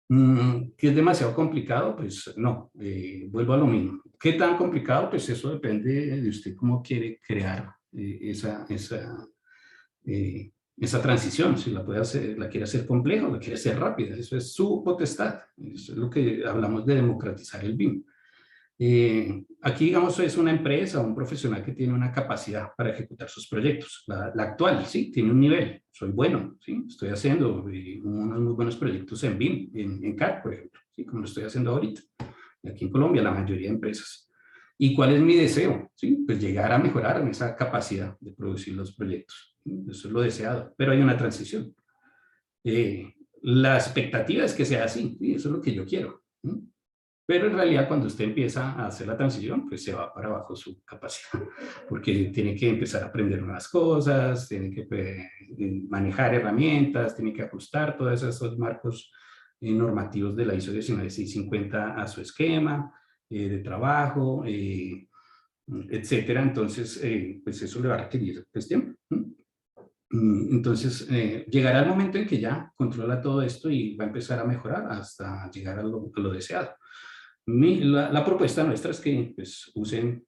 ¿Que es demasiado complicado? Pues no, vuelvo a lo mismo. ¿Qué tan complicado? Pues eso depende de usted cómo quiere crear esa transición, si la puede hacer, la quiere hacer compleja o la quiere hacer rápida. Eso es su potestad. Eso es lo que hablamos de democratizar el BIM. Aquí, digamos, es una empresa o un profesional que tiene una capacidad para ejecutar sus proyectos. La actual, sí, tiene un nivel. Soy bueno, sí, estoy haciendo unos muy buenos proyectos en BIM, en CAD, por ejemplo, ¿sí? Como lo estoy haciendo ahorita. Aquí en Colombia, la mayoría de empresas. ¿Y cuál es mi deseo? ¿Sí? Pues llegar a mejorar en esa capacidad de producir los proyectos. ¿Sí? Eso es lo deseado, pero hay una transición. La expectativa es que sea así, ¿sí? Eso es lo que yo quiero. ¿Sí? Pero en realidad cuando usted empieza a hacer la transición, pues se va para abajo su capacidad, porque tiene que empezar a aprender nuevas cosas, tiene que manejar herramientas, tiene que ajustar todos esos marcos normativos de la ISO 19650 a su esquema de trabajo, etcétera. Entonces, pues eso le va a requerir pues, tiempo. Entonces, llegará el momento en que ya controla todo esto y va a empezar a mejorar hasta llegar a lo deseado. La propuesta nuestra es que pues, usen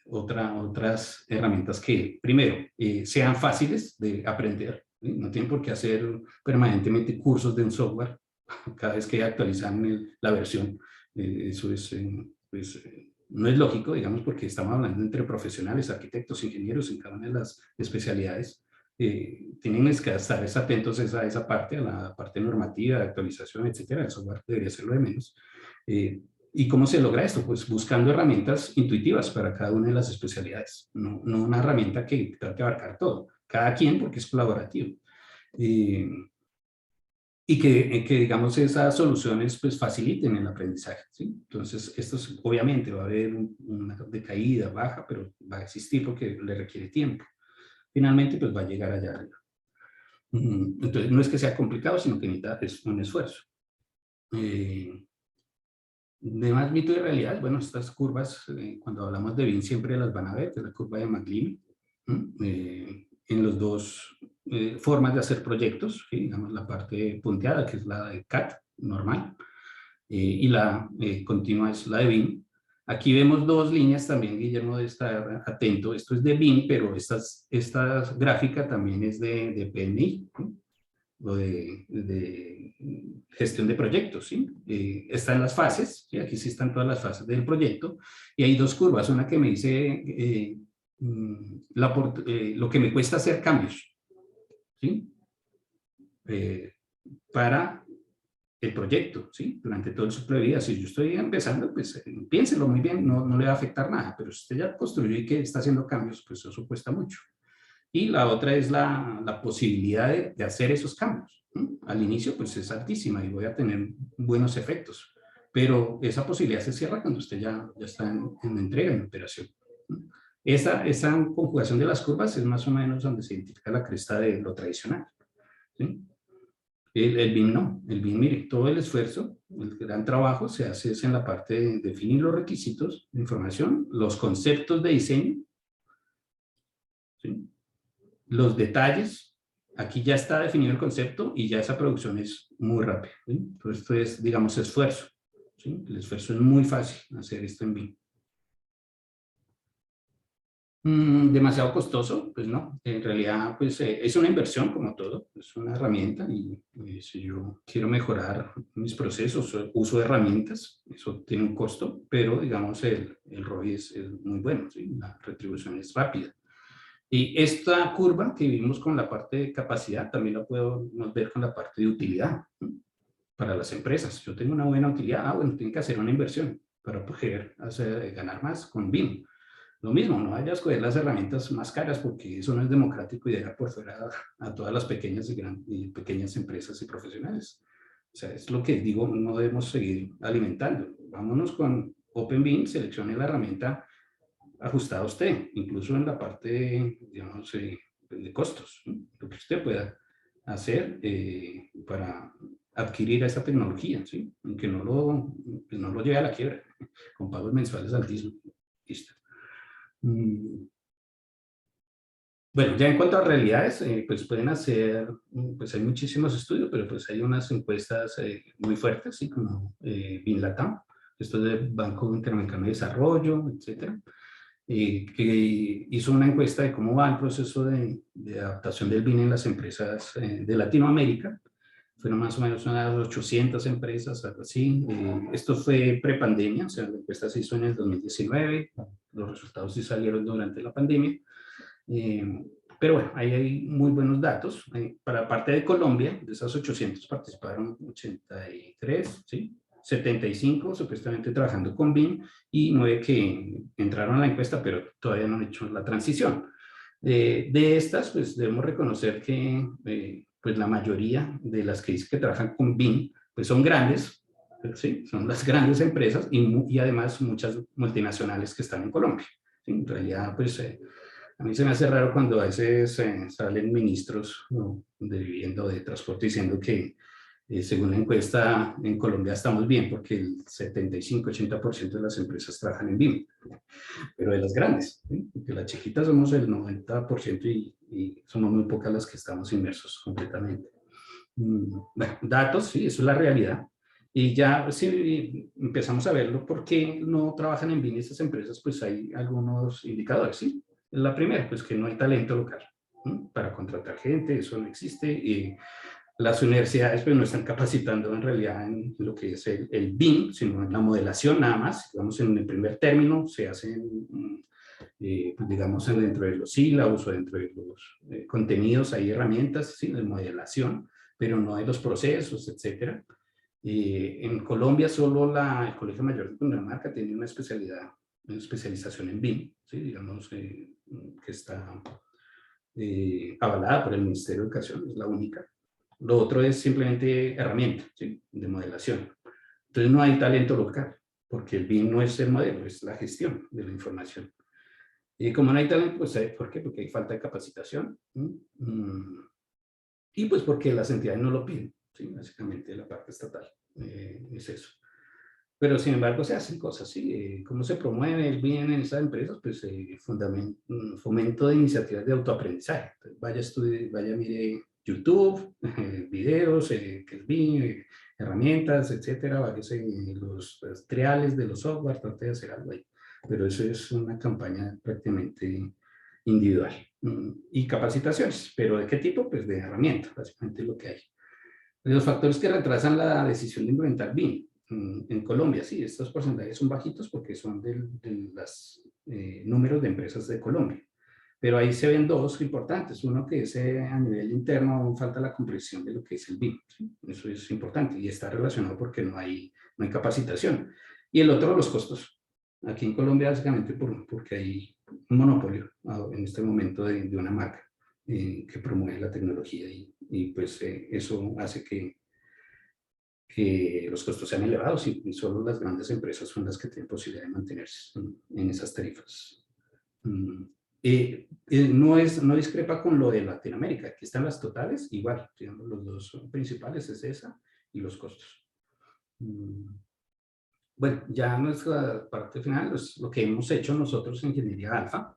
otras herramientas que, primero, sean fáciles de aprender. ¿Sí? No tienen por qué hacer permanentemente cursos de un software cada vez que actualizan la versión. Eso es, pues, no es lógico, digamos, porque estamos hablando entre profesionales, arquitectos, ingenieros en cada una de las especialidades. Tienen que estar atentos a esa parte, a la parte normativa, de actualización, etcétera. El software debería ser lo de menos. ¿Y cómo se logra esto? Pues buscando herramientas intuitivas para cada una de las especialidades, no una herramienta que trate de abarcar todo, cada quien porque es colaborativo. Y que, digamos, esas soluciones pues faciliten el aprendizaje, ¿sí? Entonces, obviamente va a haber una decaída baja, pero va a existir porque le requiere tiempo. Finalmente, pues va a llegar allá arriba. Entonces, no es que sea complicado, sino que necesita un esfuerzo. De más mito y realidad, bueno, estas curvas, cuando hablamos de BIM siempre las van a ver, que es la curva de McLean, en las dos formas de hacer proyectos, ¿sí? Digamos la parte punteada, que es la de CAD normal, y la continua es la de BIM. Aquí vemos dos líneas también, Guillermo debe estar atento, esto es de BIM, pero esta gráfica también es de PMI, ¿sí? O de gestión de proyectos, ¿sí? Está en las fases, ¿sí? Aquí sí están todas las fases del proyecto, y hay dos curvas, una que me dice lo que me cuesta hacer cambios, ¿sí? Para el proyecto, ¿sí? Durante todo el ciclo de vida. Si yo estoy empezando, pues piénselo muy bien, no le va a afectar nada, pero si usted ya construyó y que está haciendo cambios, pues eso cuesta mucho. Y la otra es la posibilidad de hacer esos cambios. Al inicio, pues es altísima y voy a tener buenos efectos, pero esa posibilidad se cierra cuando usted ya está en entrega, en operación. Esa conjugación de las curvas es más o menos donde se identifica la cresta de lo tradicional, ¿sí? El BIM no, el BIM, mire, todo el esfuerzo, el gran trabajo se hace en la parte de definir los requisitos de información, los conceptos de diseño, ¿sí? Los detalles, aquí ya está definido el concepto y ya esa producción es muy rápida, ¿sí? Entonces esto es, digamos, esfuerzo, ¿sí? El esfuerzo es muy fácil hacer esto en BIM. ¿Demasiado costoso? Pues no, en realidad pues es una inversión como todo, es una herramienta y si yo quiero mejorar mis procesos, uso de herramientas, eso tiene un costo, pero digamos el ROI es muy bueno, ¿sí? La retribución es rápida. Y esta curva que vimos con la parte de capacidad también la podemos ver con la parte de utilidad, ¿sí? Para las empresas. Yo tengo una buena utilidad, bueno, tienen que hacer una inversión para poder ganar más con BIM. Lo mismo, no vayas a escoger las herramientas más caras porque eso no es democrático y deja por fuera a todas las pequeñas y pequeñas empresas y profesionales. O sea, es lo que digo, no debemos seguir alimentando. Vámonos con OpenBIM, seleccione la herramienta ajustada a usted, incluso en la parte, digamos, de costos, ¿no? Lo que usted pueda hacer para adquirir esa tecnología, ¿sí? Aunque no lo lleve a la quiebra, con pagos mensuales altísimos. Listo. Bueno, ya en cuanto a realidades, pues pueden hacer, pues hay muchísimos estudios, pero pues hay unas encuestas muy fuertes, ¿sí? Como BINLATAM, esto es del Banco Interamericano de Desarrollo, etcétera, que hizo una encuesta de cómo va el proceso de adaptación del BIN en las empresas de Latinoamérica. Fueron más o menos unas 800 empresas, algo así. Esto fue prepandemia, o sea, la encuesta se hizo en el 2019, los resultados sí salieron durante la pandemia. Pero bueno, ahí hay muy buenos datos. Para parte de Colombia, de esas 800 participaron 83, ¿sí? 75 supuestamente trabajando con BIM y 9 que entraron a la encuesta, pero todavía no han hecho la transición. De estas, pues debemos reconocer que pues la mayoría de las que dicen que trabajan con BIM, pues son grandes, ¿sí? Son las grandes empresas y además muchas multinacionales que están en Colombia, ¿sí? En realidad, pues a mí se me hace raro cuando a veces salen ministros, ¿no?, de vivienda o de transporte diciendo que según la encuesta en Colombia estamos bien porque el 75-80% de las empresas trabajan en BIM, pero de las grandes, ¿sí? Porque las chiquitas somos el 90% y somos muy pocas las que estamos inmersos completamente. Bueno, datos, sí, eso es la realidad. Y ya si empezamos a verlo, ¿por qué no trabajan en BIM estas empresas? Pues hay algunos indicadores, ¿sí? La primera, pues que no hay talento local, ¿no?, para contratar gente, eso no existe. Y las universidades pues no están capacitando en realidad en lo que es el BIM, sino en la modelación nada más. Digamos, en el primer término se hacen, pues, digamos, dentro de los sílabos o dentro de los contenidos hay herramientas, ¿sí?, de modelación, pero no de los procesos, etcétera. En Colombia solo el Colegio Mayor de Cundinamarca tiene una especialización en BIM, ¿sí? Digamos, que está avalada por el Ministerio de Educación, es la única. Lo otro es simplemente herramienta, ¿sí?, de modelación. Entonces no hay talento local, porque el BIM no es el modelo, es la gestión de la información. Y como no hay talento, pues ¿por qué? Porque hay falta de capacitación. Y pues porque las entidades no lo piden, ¿sí? Básicamente la parte estatal es eso. Pero sin embargo se hacen cosas, ¿sí? ¿Cómo se promueve el bien en esas empresas? Pues fomento de iniciativas de autoaprendizaje. Entonces, vaya, mire YouTube, videos, que es bien, herramientas, etcétera, varios los triales de los software, trate de hacer algo ahí. Pero eso es una campaña prácticamente individual. Y capacitaciones, ¿pero de qué tipo? Pues de herramientas, básicamente lo que hay. Los factores que retrasan la decisión de implementar BIM en Colombia, sí, estos porcentajes son bajitos porque son de los números de empresas de Colombia. Pero ahí se ven dos importantes. Uno que es a nivel interno, aún falta la comprensión de lo que es el BIM, ¿sí? Eso es importante y está relacionado porque no hay capacitación. Y el otro, los costos. Aquí en Colombia, básicamente porque hay un monopolio en este momento de una marca que promueve la tecnología y pues eso hace que los costos sean elevados y solo las grandes empresas son las que tienen posibilidad de mantenerse en esas tarifas. No discrepa con lo de Latinoamérica. Aquí están las totales, igual, digamos, los dos principales es esa y los costos. Bueno, ya nuestra parte final es lo que hemos hecho nosotros en Ingeniería Alfa.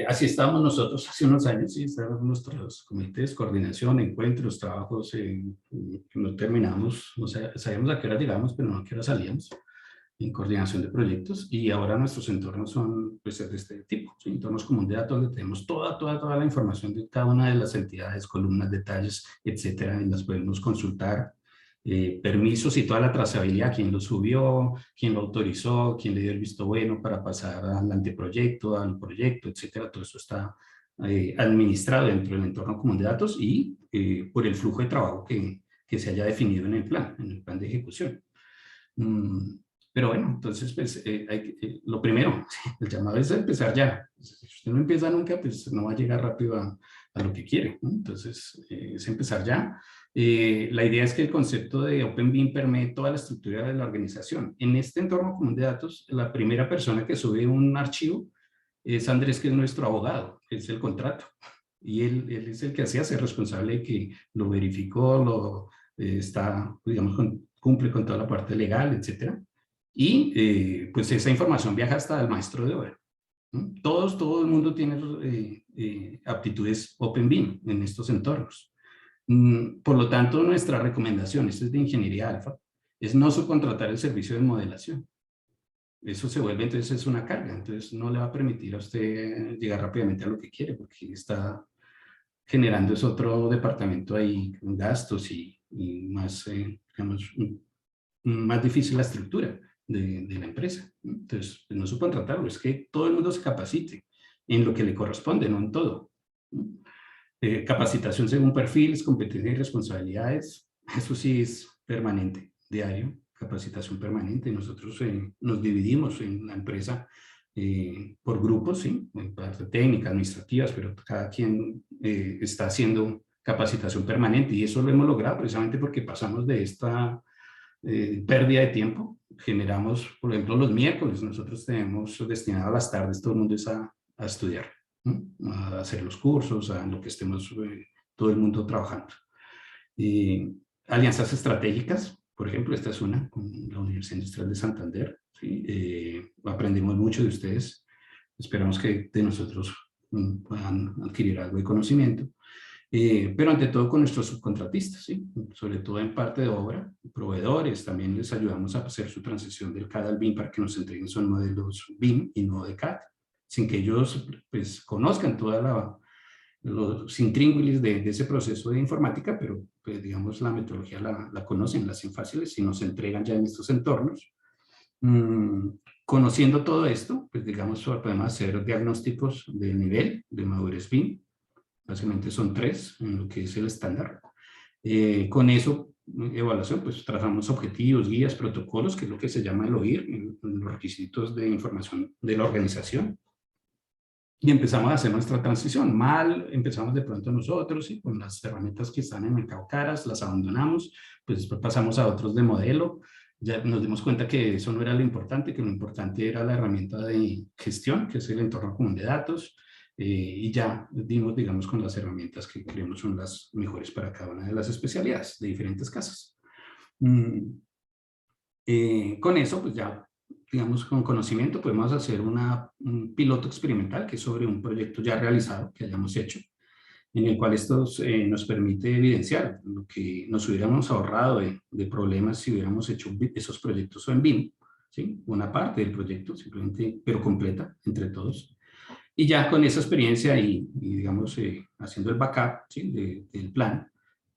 Así estábamos nosotros hace unos años, y estábamos en nuestros comités, coordinación, encuentros, trabajos, que no terminamos, o sea, sabíamos a qué hora llegamos, pero no a qué hora salíamos, en coordinación de proyectos, y ahora nuestros entornos son pues, de este tipo, ¿sí? Entornos comunes de datos donde tenemos toda la información de cada una de las entidades, columnas, detalles, etcétera, y las podemos consultar, permisos y toda la trazabilidad, quién lo subió, quién lo autorizó, quién le dio el visto bueno para pasar al anteproyecto, al proyecto, etcétera. Todo eso está administrado dentro del entorno común de datos y por el flujo de trabajo que se haya definido en el plan de ejecución. Pero bueno, entonces pues lo primero, el llamado es empezar ya. Si usted no empieza nunca, pues no va a llegar rápido a lo que quiere, ¿no? Entonces es empezar ya. La idea es que el concepto de Open BIM permee toda la estructura de la organización. En este entorno común de datos, la primera persona que sube un archivo es Andrés, que es nuestro abogado, es el contrato. Y él es el que se hace responsable de que lo verificó, está, digamos, cumple con toda la parte legal, etcétera. Y pues esa información viaja hasta el maestro de obra. Todo el mundo tiene aptitudes Open BIM en estos entornos. Por lo tanto, nuestra recomendación, esto es de Ingeniería Alfa, es no subcontratar el servicio de modelación. Eso se vuelve, entonces es una carga, entonces no le va a permitir a usted llegar rápidamente a lo que quiere, porque está generando es otro departamento ahí con gastos y más, digamos, más difícil la estructura de la empresa. Entonces, no subcontratarlo, es que todo el mundo se capacite en lo que le corresponde, no en todo. Capacitación según perfiles, competencias y responsabilidades, eso sí es permanente, diario, capacitación permanente. Nosotros nos dividimos en la empresa por grupos, ¿sí? En parte técnica, administrativas, pero cada quien está haciendo capacitación permanente y eso lo hemos logrado precisamente porque pasamos de esta pérdida de tiempo. Generamos, por ejemplo, los miércoles, nosotros tenemos destinado a las tardes, todo el mundo es a estudiar, ¿no? A hacer los cursos, a lo que estemos todo el mundo trabajando. Alianzas estratégicas, por ejemplo, esta es una con la Universidad Industrial de Santander, ¿sí? Aprendemos mucho de ustedes, esperamos que de nosotros puedan adquirir algo de conocimiento. Pero ante todo con nuestros subcontratistas, ¿sí? Sobre todo en parte de obra, proveedores, también les ayudamos a hacer su transición del CAD al BIM para que nos entreguen son modelos BIM y no de CAD, sin que ellos pues, conozcan toda los intríngulis de ese proceso de informática, pero pues, digamos la metodología la conocen, la hacen fáciles y nos entregan ya en estos entornos. Conociendo todo esto, pues digamos podemos hacer diagnósticos de nivel de madurez BIM. Básicamente son 3 en lo que es el estándar. Con eso, evaluación, pues trazamos objetivos, guías, protocolos, que es lo que se llama el OIR, en los requisitos de información de la organización. Y empezamos a hacer nuestra transición. Mal empezamos de pronto nosotros, y con las herramientas que están en el mercado caras, las abandonamos, pues después pasamos a otros de modelo. Ya nos dimos cuenta que eso no era lo importante, que lo importante era la herramienta de gestión, que es el entorno común de datos. Y ya dimos, digamos, con las herramientas que creemos son las mejores para cada una de las especialidades de diferentes casas. Con eso, pues ya, digamos, con conocimiento podemos hacer un piloto experimental que es sobre un proyecto ya realizado que hayamos hecho, en el cual esto nos permite evidenciar lo que nos hubiéramos ahorrado de problemas si hubiéramos hecho esos proyectos o en BIM, ¿sí? Una parte del proyecto, simplemente, pero completa entre todos. Y ya con esa experiencia y digamos, haciendo el backup, ¿sí? del plan,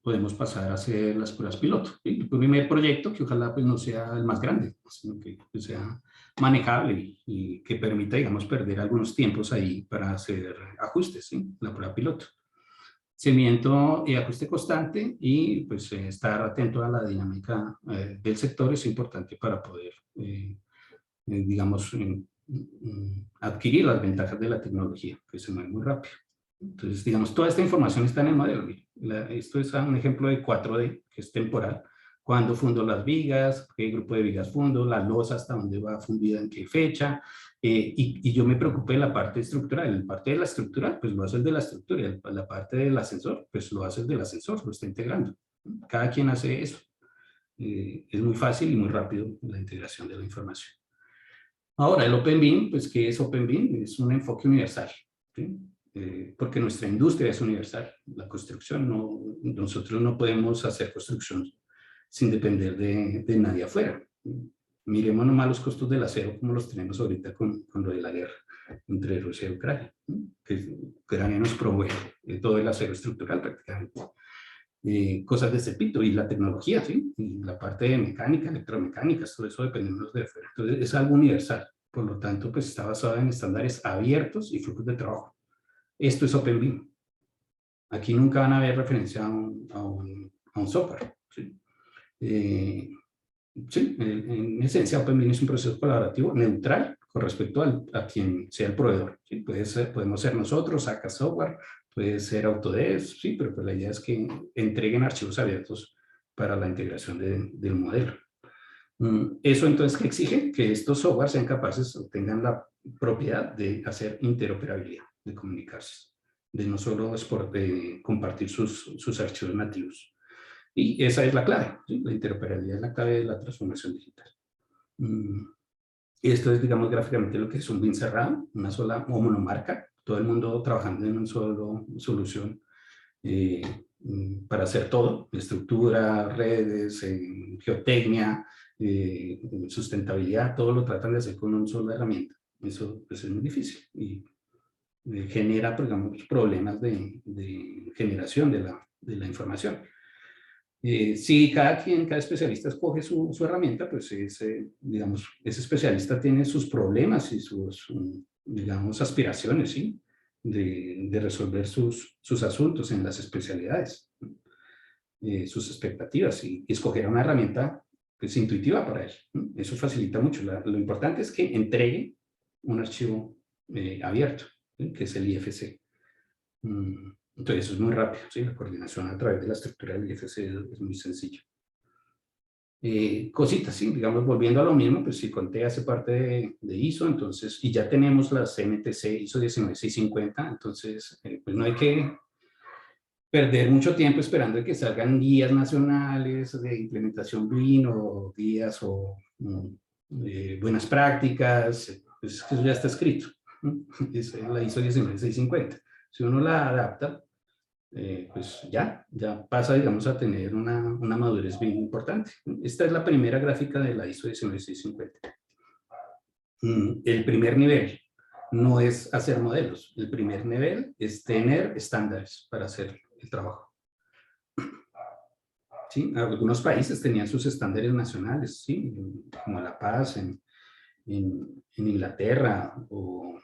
podemos pasar a hacer las pruebas piloto. ¿Sí? El primer proyecto, que ojalá pues, no sea el más grande, sino que pues, sea manejable y que permita, digamos, perder algunos tiempos ahí para hacer ajustes, ¿sí? La prueba piloto. Seguimiento y ajuste constante y pues estar atento a la dinámica del sector es importante para poder, digamos, adquirir las ventajas de la tecnología, que se mueve muy rápido. Entonces, digamos, toda esta información está en el modelo. Esto es un ejemplo de 4D, que es temporal. Cuándo fundo las vigas, qué grupo de vigas fundo, la losa hasta dónde va fundida, en qué fecha. Y yo me preocupé de la parte estructural. La parte de la estructura, pues lo hace el de la estructura. La parte del ascensor, pues lo hace el del ascensor, lo está integrando. Cada quien hace eso. Es muy fácil y muy rápido la integración de la información. Ahora, el Open BIM, pues, ¿qué es Open BIM? Es un enfoque universal, ¿sí? Porque nuestra industria es universal. La construcción, nosotros no podemos hacer construcción sin depender de nadie afuera. Miremos nomás los costos del acero como los tenemos ahorita con lo de la guerra entre Rusia y Ucrania, que Ucrania nos provee todo el acero estructural prácticamente. Cosas de ese tipo y la tecnología, ¿sí? Y la parte de mecánica, electromecánica, todo eso dependemos de afuera. Entonces es algo universal, por lo tanto pues está basado en estándares abiertos y flujos de trabajo. Esto es Open BIM. Aquí nunca van a ver referencia a un software, ¿sí? Sí, en esencia Open BIM es un proceso colaborativo neutral con respecto a quien sea el proveedor, ¿sí? Podemos ser nosotros, Saca Software, puede ser Autodesk, sí, pero pues la idea es que entreguen archivos abiertos para la integración del modelo. Eso entonces, ¿qué exige? Que estos software sean capaces o tengan la propiedad de hacer interoperabilidad, de comunicarse, de no solo compartir sus archivos nativos. Y esa es la clave, ¿sí? La interoperabilidad es la clave de la transformación digital. Esto es, digamos, gráficamente lo que es un BIM cerrado, una sola o monomarca, todo el mundo trabajando en una sola solución para hacer todo, estructura, redes, geotecnia, sustentabilidad, todo lo tratan de hacer con una sola herramienta. Eso pues, es muy difícil y genera, pues, digamos, problemas de generación de la información. Si cada especialista escoge su herramienta, pues digamos, ese especialista tiene sus problemas y sus, digamos, aspiraciones, ¿sí? De resolver sus asuntos en las especialidades, sus expectativas y escoger una herramienta pues, intuitiva para él. Eso facilita mucho. Lo importante es que entregue un archivo abierto, ¿sí? Que es el IFC. Entonces eso es muy rápido, ¿sí? La coordinación a través de la estructura del IFC es muy sencillo. Cositas, sí, digamos, volviendo a lo mismo, pues si Conte hace parte de ISO, entonces, y ya tenemos las NTC ISO 19650, entonces, pues no hay que perder mucho tiempo esperando que salgan guías nacionales de implementación BIM o guías o buenas prácticas, pues eso ya está escrito, es la ISO 19650. Si uno la adapta, pues ya pasa, digamos, a tener una madurez bien importante. Esta es la primera gráfica de la ISO 19650. El primer nivel no es hacer modelos. El primer nivel es tener estándares para hacer el trabajo. ¿Sí? Algunos países tenían sus estándares nacionales, ¿sí? Como La Paz, en Inglaterra, o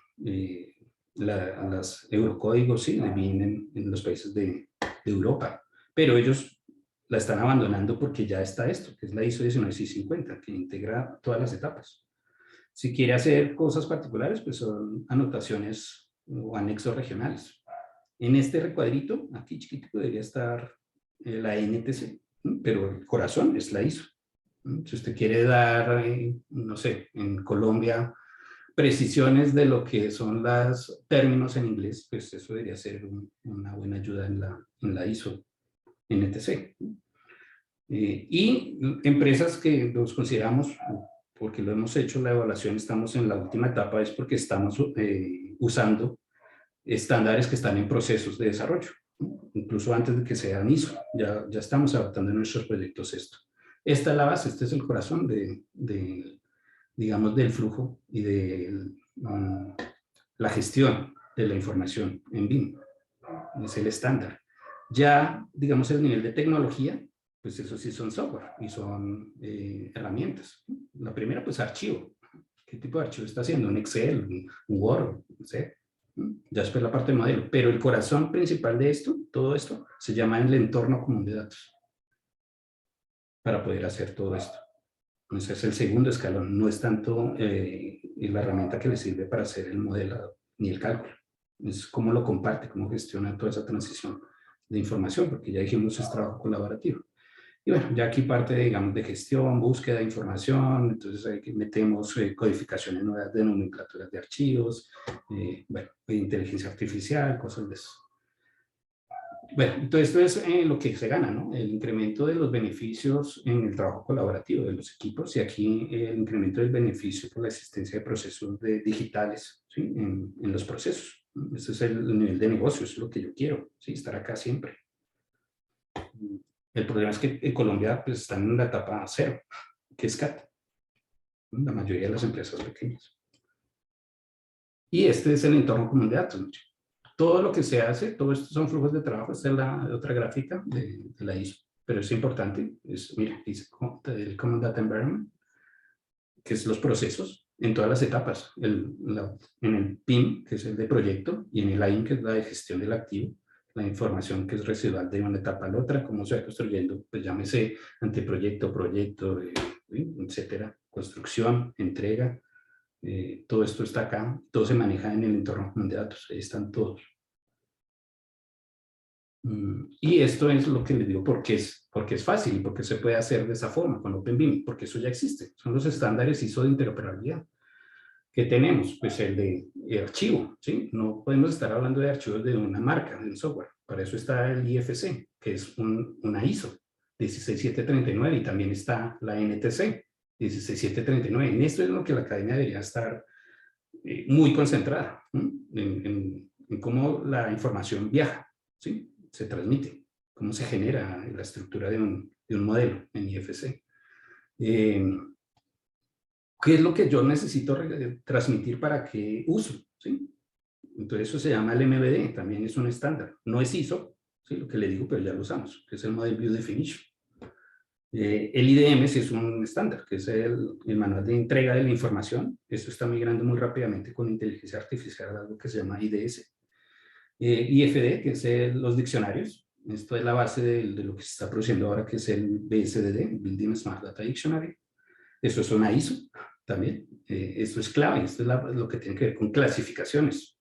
las eurocódigos, sí, vienen en los países de Europa, pero ellos la están abandonando porque ya está esto, que es la ISO 19650, que integra todas las etapas. Si quiere hacer cosas particulares, pues son anotaciones o anexos regionales. En este recuadrito, aquí chiquitico, debería estar la NTC, pero el corazón es la ISO. Si usted quiere dar, no sé, en Colombia, precisiones de lo que son los términos en inglés, pues eso debería ser una buena ayuda en la ISO NTC. Y empresas que los consideramos, porque lo hemos hecho, la evaluación, estamos en la última etapa, es porque estamos usando estándares que están en procesos de desarrollo, incluso antes de que sean ISO, ya estamos adaptando en nuestros proyectos esto. Esta es la base, este es el corazón digamos, del flujo y de la gestión de la información en BIM. Es el estándar. Ya, digamos, el nivel de tecnología, pues eso sí son software y son herramientas. La primera, pues archivo. ¿Qué tipo de archivo está haciendo? ¿Un Excel? ¿Un Word? No sé. Ya después la parte de modelo. Pero el corazón principal de esto, todo esto, se llama el entorno común de datos. Para poder hacer todo esto. Ese es el segundo escalón, no es tanto la herramienta que le sirve para hacer el modelado ni el cálculo. Es cómo lo comparte, cómo gestiona toda esa transición de información, porque ya dijimos es trabajo colaborativo. Y bueno, ya aquí parte, digamos, de gestión, búsqueda de información, entonces ahí metemos codificaciones nuevas de nomenclaturas de archivos, bueno, inteligencia artificial, cosas de eso. Bueno, entonces esto es lo que se gana, ¿no? El incremento de los beneficios en el trabajo colaborativo de los equipos y aquí el incremento del beneficio por la existencia de procesos digitales, ¿sí? En los procesos. Ese es el nivel de negocio, eso es lo que yo quiero, ¿sí? Estar acá siempre. El problema es que en Colombia pues, están en la etapa cero, que es CAT. La mayoría de las empresas pequeñas. Y este es el entorno común de datos, ¿no? Todo lo que se hace, todo esto son flujos de trabajo, esta es la otra gráfica de la ISO, pero es importante, mira, dice el Common Data Environment, que es los procesos en todas las etapas, en el PIM, que es el de proyecto, y en el AIM, que es la de gestión del activo, la información que es residual de una etapa a la otra, cómo se va construyendo, pues llámese anteproyecto, proyecto, etcétera, construcción, entrega, todo esto está acá, todo se maneja en el entorno común de datos, ahí están todos. Y esto es lo que les digo, porque es fácil y porque se puede hacer de esa forma con OpenBIM, porque eso ya existe, son los estándares ISO de interoperabilidad. ¿Qué tenemos? Pues el de archivo, ¿sí? No podemos estar hablando de archivos de una marca, de un software, para eso está el IFC, que es una ISO 16739 y también está la NTC 16739. En esto es lo que la academia debería estar muy concentrada, en cómo la información viaja, ¿sí? Se transmite, cómo se genera la estructura de un modelo en IFC. ¿Qué es lo que yo necesito transmitir para qué uso? ¿Sí? Entonces eso se llama el MVD, también es un estándar. No es ISO, ¿sí? Lo que le digo, pero ya lo usamos, que es el Model View Definition. El IDM sí es un estándar, que es el manual de entrega de la información. Esto está migrando muy rápidamente con inteligencia artificial, algo que se llama IDS. IFD, que es los diccionarios. Esto es la base de lo que se está produciendo ahora, que es el BSDD, Building Smart Data Dictionary. Eso es una ISO también. Esto es clave, esto es lo que tiene que ver con clasificaciones.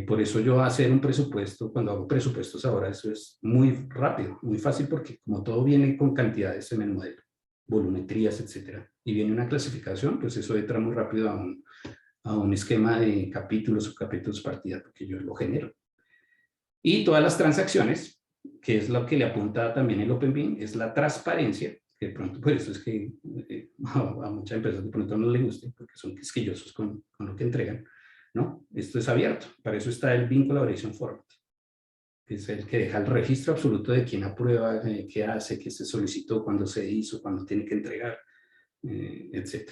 Por eso yo hacer un presupuesto, cuando hago presupuestos ahora, eso es muy rápido, muy fácil, porque como todo viene con cantidades en el modelo, volumetrías, etcétera, y viene una clasificación, pues eso entra muy rápido a un esquema de capítulos, subcapítulos, partidas, porque yo lo genero. Y todas las transacciones, que es lo que le apunta también el OpenBIM, es la transparencia, que de pronto por eso es que a muchas empresas de pronto no les guste, porque son quisquillosos con lo que entregan, ¿no? Esto es abierto, para eso está el BIM Collaboration Format, que es el que deja el registro absoluto de quién aprueba, qué hace, qué se solicitó, cuándo se hizo, cuándo tiene que entregar, etc.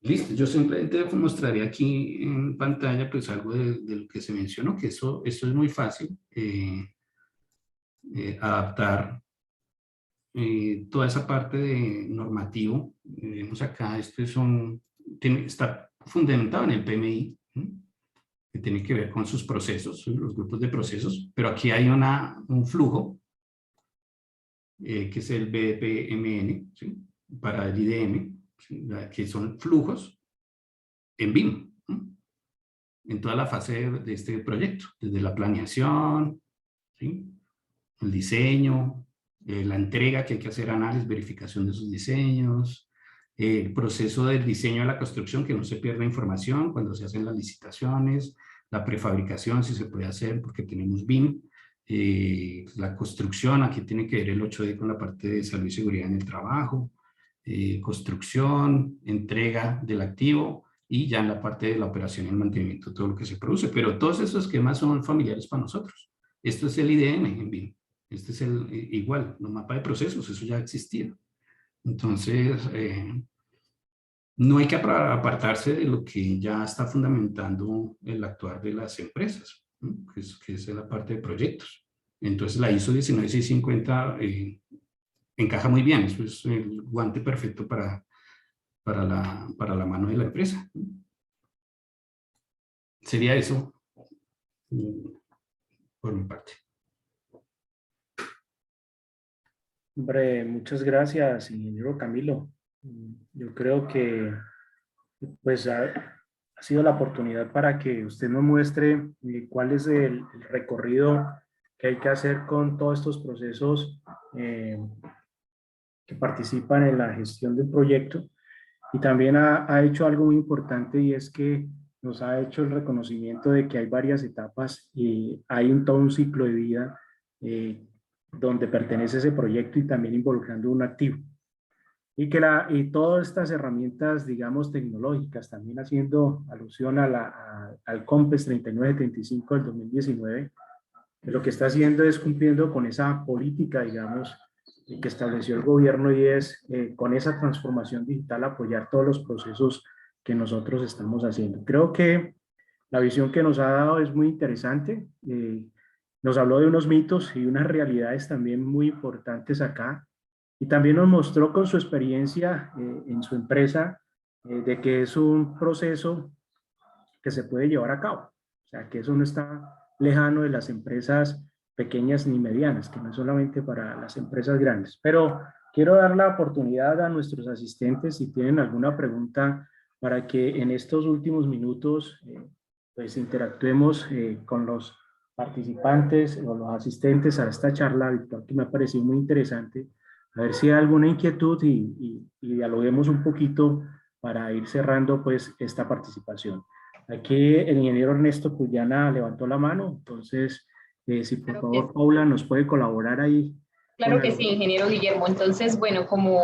Listo, yo simplemente mostraré aquí en pantalla pues algo de lo que se mencionó, que esto es muy fácil, adaptar toda esa parte de normativo. Vemos acá, esto está fundamentado en el PMI, que tiene que ver con sus procesos, los grupos de procesos, pero aquí hay un flujo, que es el BPMN, ¿sí? Para el IDM, ¿sí? Que son flujos en BIM, en toda la fase de este proyecto, desde la planeación, ¿sí? El diseño, la entrega, que hay que hacer análisis, verificación de sus diseños, el proceso del diseño a la construcción, que no se pierda información cuando se hacen las licitaciones, la prefabricación, si se puede hacer porque tenemos BIM, la construcción, aquí tiene que ver el 8D con la parte de salud y seguridad en el trabajo, construcción, entrega del activo, y ya en la parte de la operación y el mantenimiento, todo lo que se produce. Pero todos esos esquemas son familiares para nosotros. Esto es el IDM en BIM. Este es igual, los mapas de procesos, eso ya existía. Entonces, no hay que apartarse de lo que ya está fundamentando el actuar de las empresas, ¿no? que es la parte de proyectos. Entonces, la ISO 19650 encaja muy bien, eso es el guante perfecto para la mano de la empresa. Sería eso por mi parte. Hombre, muchas gracias, ingeniero Camilo. Yo creo que pues ha sido la oportunidad para que usted nos muestre cuál es el recorrido que hay que hacer con todos estos procesos que participan en la gestión del proyecto. Y también ha hecho algo muy importante, y es que nos ha hecho el reconocimiento de que hay varias etapas y hay todo un ciclo de vida donde pertenece ese proyecto, y también involucrando un activo. Y todas estas herramientas, digamos, tecnológicas, también haciendo alusión al COMPES 3975 del 2019, que lo que está haciendo es cumpliendo con esa política, digamos, que estableció el gobierno, y es con esa transformación digital apoyar todos los procesos que nosotros estamos haciendo. Creo que la visión que nos ha dado es muy interesante. Nos habló de unos mitos y unas realidades también muy importantes acá, y también nos mostró con su experiencia en su empresa de que es un proceso que se puede llevar a cabo. O sea, que eso no está lejano de las empresas pequeñas ni medianas, que no es solamente para las empresas grandes. Pero quiero dar la oportunidad a nuestros asistentes, si tienen alguna pregunta, para que en estos últimos minutos pues interactuemos con los participantes o los asistentes a esta charla virtual, que me ha parecido muy interesante. A ver si hay alguna inquietud y dialoguemos un poquito para ir cerrando pues esta participación. Aquí el ingeniero Ernesto Puyana levantó la mano, entonces si por Claro que favor Paula nos puede colaborar ahí Claro que sí, ingeniero Guillermo. Entonces, bueno, como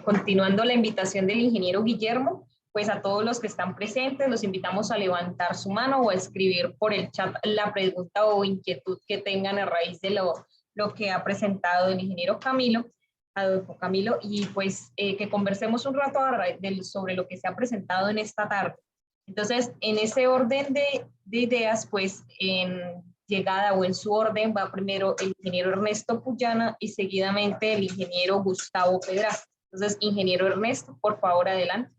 continuando la invitación del ingeniero Guillermo, pues a todos los que están presentes los invitamos a levantar su mano o a escribir por el chat la pregunta o inquietud que tengan a raíz de lo que ha presentado el ingeniero Camilo, Adolfo Camilo, y pues que conversemos un rato sobre lo que se ha presentado en esta tarde. Entonces, en ese orden de ideas, pues en llegada o en su orden va primero el ingeniero Ernesto Puyana y seguidamente el ingeniero Gustavo Pedraza. Entonces, ingeniero Ernesto, por favor, adelante.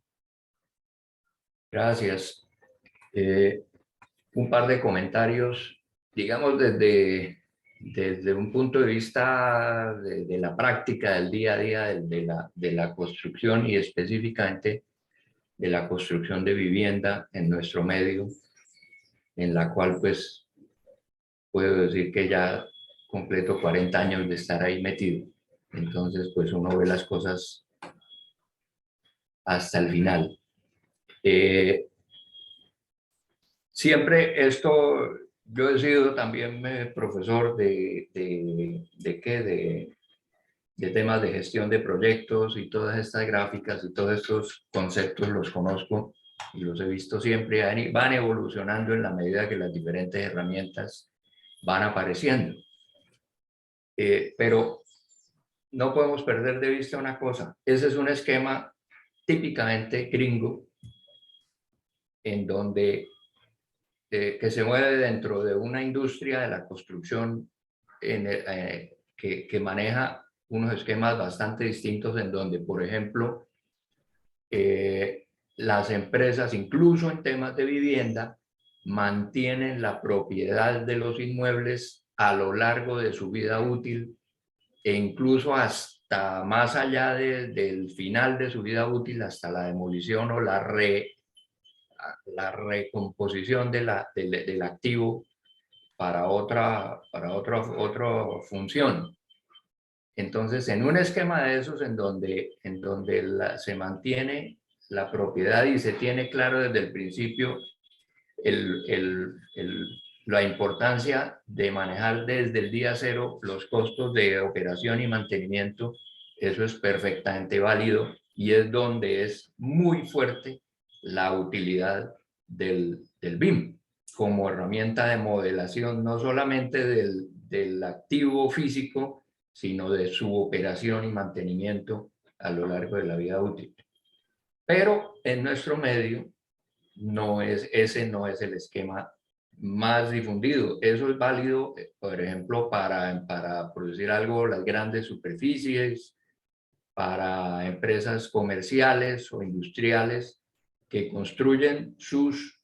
Gracias. Un par de comentarios, digamos, desde un punto de vista de la práctica del día a día de la construcción y específicamente de la construcción de vivienda en nuestro medio, en la cual pues puedo decir que ya completo 40 años de estar ahí metido. Entonces pues uno ve las cosas hasta el final. Siempre esto, yo he sido también profesor de temas de gestión de proyectos y todas estas gráficas y todos estos conceptos los conozco y los he visto siempre, van evolucionando en la medida que las diferentes herramientas van apareciendo. Pero no podemos perder de vista una cosa, ese es un esquema típicamente gringo en donde que se mueve dentro de una industria de la construcción que maneja unos esquemas bastante distintos en donde, por ejemplo, las empresas, incluso en temas de vivienda, mantienen la propiedad de los inmuebles a lo largo de su vida útil e incluso hasta más allá del final de su vida útil, hasta la demolición o la recomposición del activo para otra función. Entonces, en un esquema de esos en donde se mantiene la propiedad y se tiene claro desde el principio la importancia de manejar desde el día cero los costos de operación y mantenimiento, eso es perfectamente válido y es donde es muy fuerte la utilidad del BIM como herramienta de modelación, no solamente del activo físico, sino de su operación y mantenimiento a lo largo de la vida útil. Pero en nuestro medio, ese no es el esquema más difundido. Eso es válido, por ejemplo, para producir algo, las grandes superficies, para empresas comerciales o industriales que construyen sus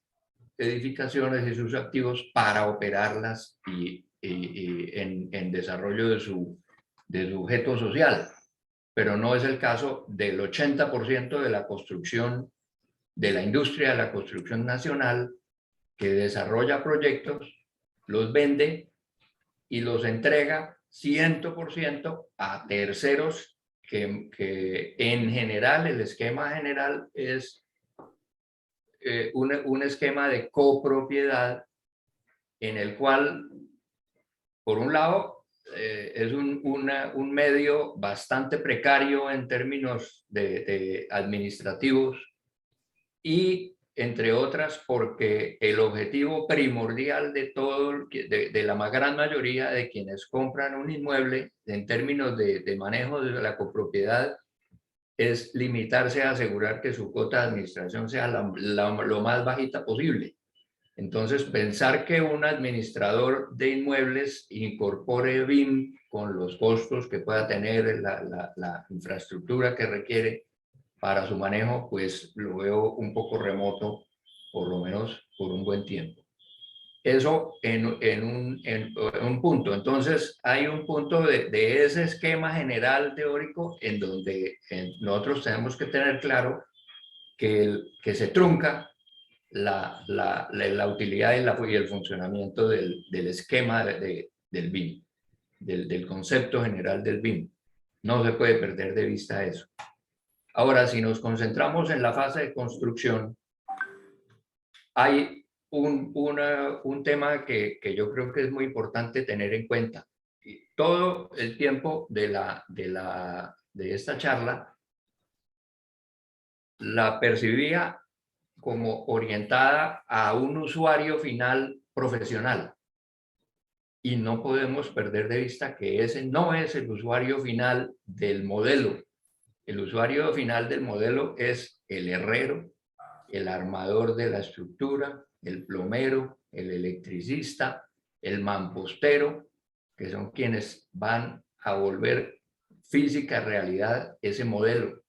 edificaciones y sus activos para operarlas y en desarrollo de su objeto social. Pero no es el caso del 80% de la construcción, de la industria de la construcción nacional, que desarrolla proyectos, los vende y los entrega 100% a terceros que en general, el esquema general es un esquema de copropiedad en el cual, por un lado, es un medio bastante precario en términos de administrativos y, entre otras, porque el objetivo primordial de la más gran mayoría de quienes compran un inmueble en términos de manejo de la copropiedad es limitarse a asegurar que su cuota de administración sea lo más bajita posible. Entonces, pensar que un administrador de inmuebles incorpore BIM con los costos que pueda tener la infraestructura que requiere para su manejo, pues lo veo un poco remoto, por lo menos por un buen tiempo. Eso en un punto. Entonces, hay un punto de ese esquema general teórico en donde nosotros tenemos que tener claro que se trunca la utilidad y el funcionamiento del esquema del BIM, del concepto general del BIM. No se puede perder de vista eso. Ahora, si nos concentramos en la fase de construcción, hay un tema que yo creo que es muy importante tener en cuenta. todo el tiempo de esta charla la percibía como orientada a un usuario final profesional. Y no podemos perder de vista que ese no es el usuario final del modelo. El usuario final del modelo es el herrero, el armador de la estructura, el plomero, el electricista, el mampostero, que son quienes van a volver física realidad ese modelo.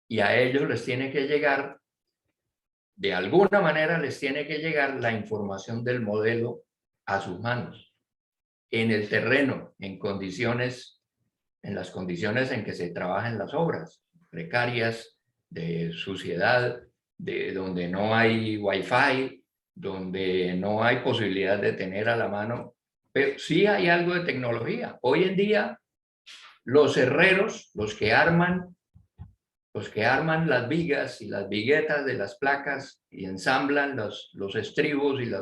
Y a ellos les tiene que llegar, de alguna manera les tiene que llegar la información del modelo a sus manos, en el terreno, en las condiciones en que se trabajan las obras, precarias, de suciedad, de donde no hay wifi, donde no hay posibilidad de tener a la mano, pero sí hay algo de tecnología. Hoy en día, los herreros, los que arman las vigas y las viguetas de las placas y ensamblan los estribos y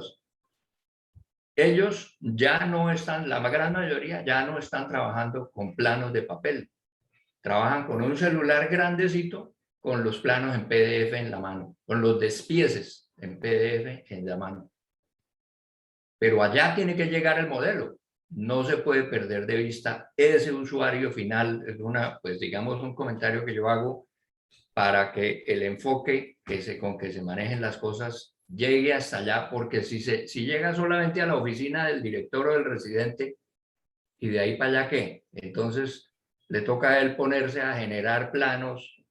ellos ya no están, la gran mayoría ya no están trabajando con planos de papel. Trabajan con un celular grandecito, con los planos en PDF en la mano, con los despieces en PDF en la mano. Pero allá tiene que llegar el modelo. No se puede perder de vista ese usuario final. Es pues digamos, un comentario que yo hago para que el enfoque con que se manejen las cosas llegue hasta allá, porque si llega solamente a la oficina del director o del residente y de ahí para allá, ¿qué? Entonces le toca a él ponerse a generar planos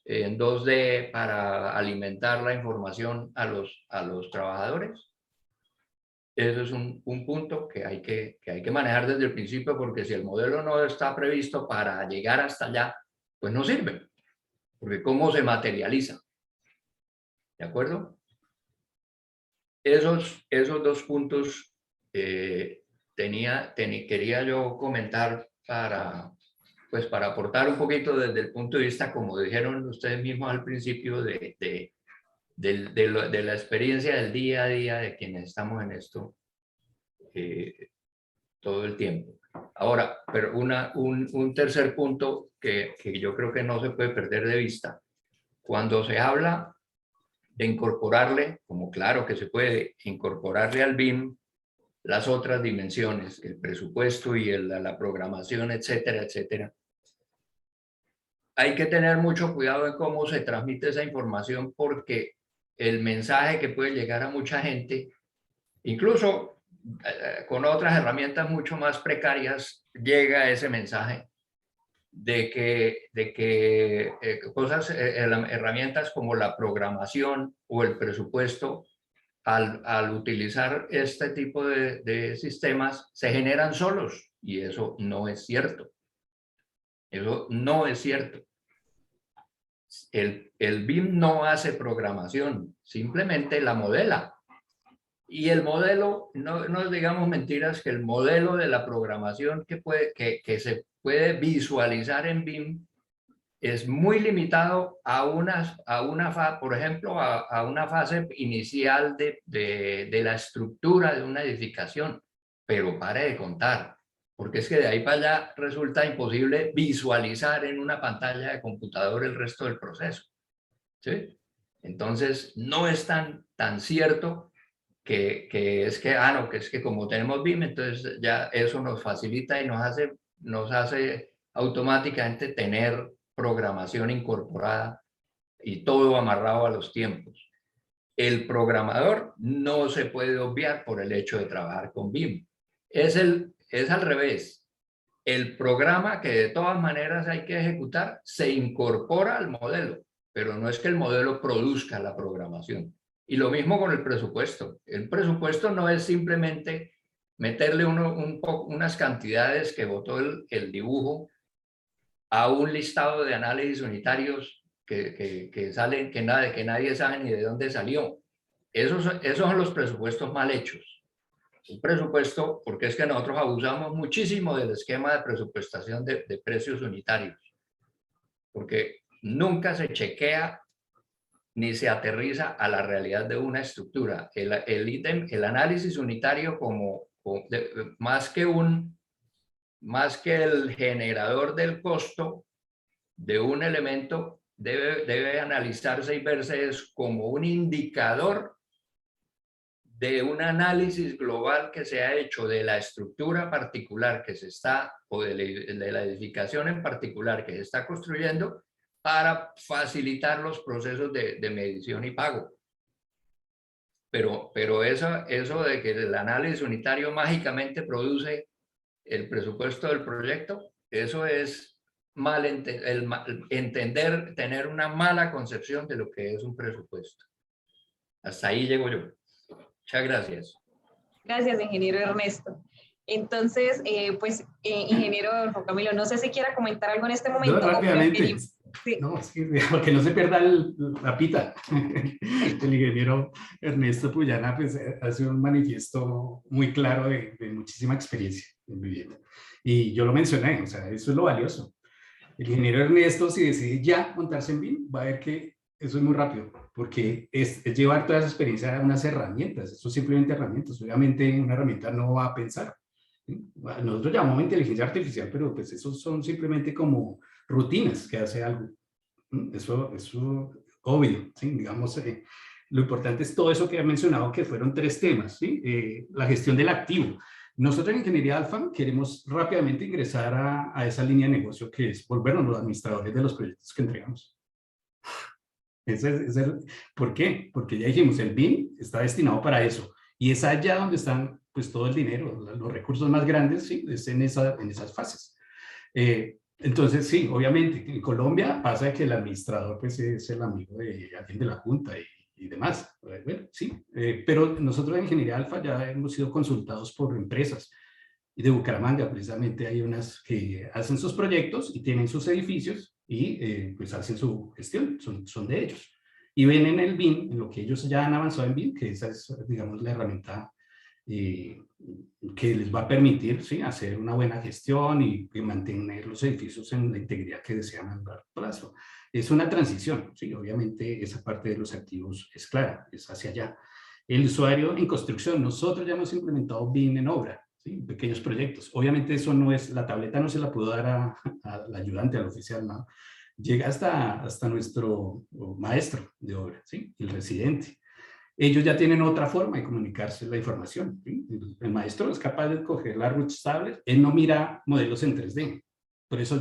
en 2D para alimentar la información a los trabajadores. Eso es un punto que hay que manejar desde el principio, porque si el modelo no está previsto para llegar hasta allá, pues no sirve, porque ¿cómo se materializa? ¿De acuerdo? Esos dos puntos quería yo comentar para aportar un poquito desde el punto de vista, como dijeron ustedes mismos al principio, de la experiencia del día a día de quienes estamos en esto todo el tiempo. Ahora, pero un tercer punto que yo creo que no se puede perder de vista. Cuando se habla de incorporarle, como claro que se puede, incorporarle al BIM las otras dimensiones, el presupuesto y la programación, etcétera, etcétera. Hay que tener mucho cuidado en cómo se transmite esa información, porque el mensaje que puede llegar a mucha gente, incluso con otras herramientas mucho más precarias, llega ese mensaje de que herramientas como la programación o el presupuesto, al utilizar este tipo de sistemas, se generan solos, y eso no es cierto. Eso no es cierto. El BIM no hace programación, simplemente la modela. Y el modelo, no digamos mentiras, que el modelo de la programación que se puede visualizar en BIM es muy limitado por ejemplo, a una fase inicial de la estructura de una edificación. Pero pare de contar, porque es que de ahí para allá resulta imposible visualizar en una pantalla de computador el resto del proceso, ¿sí? Entonces, no es tan cierto que es que como tenemos BIM, entonces ya eso nos facilita y nos hace automáticamente tener programación incorporada y todo amarrado a los tiempos. El programador no se puede obviar por el hecho de trabajar con BIM. Es al revés. El programa, que de todas maneras hay que ejecutar, se incorpora al modelo, pero no es que el modelo produzca la programación. Y lo mismo con el presupuesto. El presupuesto no es simplemente meterle unas cantidades que botó el dibujo a un listado de análisis unitarios que salen, que nadie sabe ni de dónde salió. Esos son los presupuestos mal hechos. Un presupuesto, porque es que nosotros abusamos muchísimo del esquema de presupuestación de precios unitarios, porque nunca se chequea ni se aterriza a la realidad de una estructura. El análisis unitario como más que el generador del costo de un elemento, debe analizarse y verse como un indicador de un análisis global que se ha hecho de la estructura particular que se está, o de la edificación en particular que se está construyendo, para facilitar los procesos de medición y pago. Pero eso de que el análisis unitario mágicamente produce el presupuesto del proyecto, eso es entender, tener una mala concepción de lo que es un presupuesto. Hasta ahí llego yo. Muchas gracias. Gracias, ingeniero Ernesto. Entonces, ingeniero Juan Camilo, no sé si quiera comentar algo en este momento. No, rápidamente. Sí. No, sí, porque no se pierda la pita. El ingeniero Ernesto Puyana pues, hace un manifiesto muy claro de muchísima experiencia en vivienda. Y yo lo mencioné, o sea, eso es lo valioso. El ingeniero Ernesto, si decide ya montarse en BIM, va a ver que eso es muy rápido, porque es llevar toda esa experiencia a unas herramientas. Eso es simplemente herramientas. Obviamente una herramienta no va a pensar. Nosotros llamamos inteligencia artificial, pero pues eso son simplemente como rutinas que hace algo. Eso obvio, ¿sí? Digamos, lo importante es todo eso que he mencionado, que fueron 3 temas, ¿sí? La gestión del activo. Nosotros en Ingeniería Alfa queremos rápidamente ingresar a esa línea de negocio que es volvernos los administradores de los proyectos que entregamos. ¿Por qué? Porque ya dijimos, el BIM está destinado para eso. Y es allá donde están pues todo el dinero, los recursos más grandes, ¿sí? Es en esas fases. Entonces, sí, obviamente, en Colombia pasa que el administrador pues, es el amigo de alguien de la Junta y demás. Bueno, sí, pero nosotros en Ingeniería Alfa ya hemos sido consultados por empresas. Y de Bucaramanga, precisamente, hay unas que hacen sus proyectos y tienen sus edificios y pues hacen su gestión, son de ellos. Y ven en el BIM, en lo que ellos ya han avanzado en BIM, que esa es, digamos, la herramienta que les va a permitir, ¿sí? Hacer una buena gestión y mantener los edificios en la integridad que desean a largo plazo. Es una transición, ¿sí? Obviamente esa parte de los activos es clara, es hacia allá. El usuario en construcción, nosotros ya hemos implementado BIM en obra, ¿sí? Pequeños proyectos. Obviamente eso no es, la tableta no se la puedo dar al ayudante, al oficial, ¿no? Llega hasta nuestro maestro de obra, ¿sí? El residente. Ellos ya tienen otra forma de comunicarse la información, ¿sí? El maestro es capaz de coger la Rich Tablet, él no mira modelos en 3D. Por eso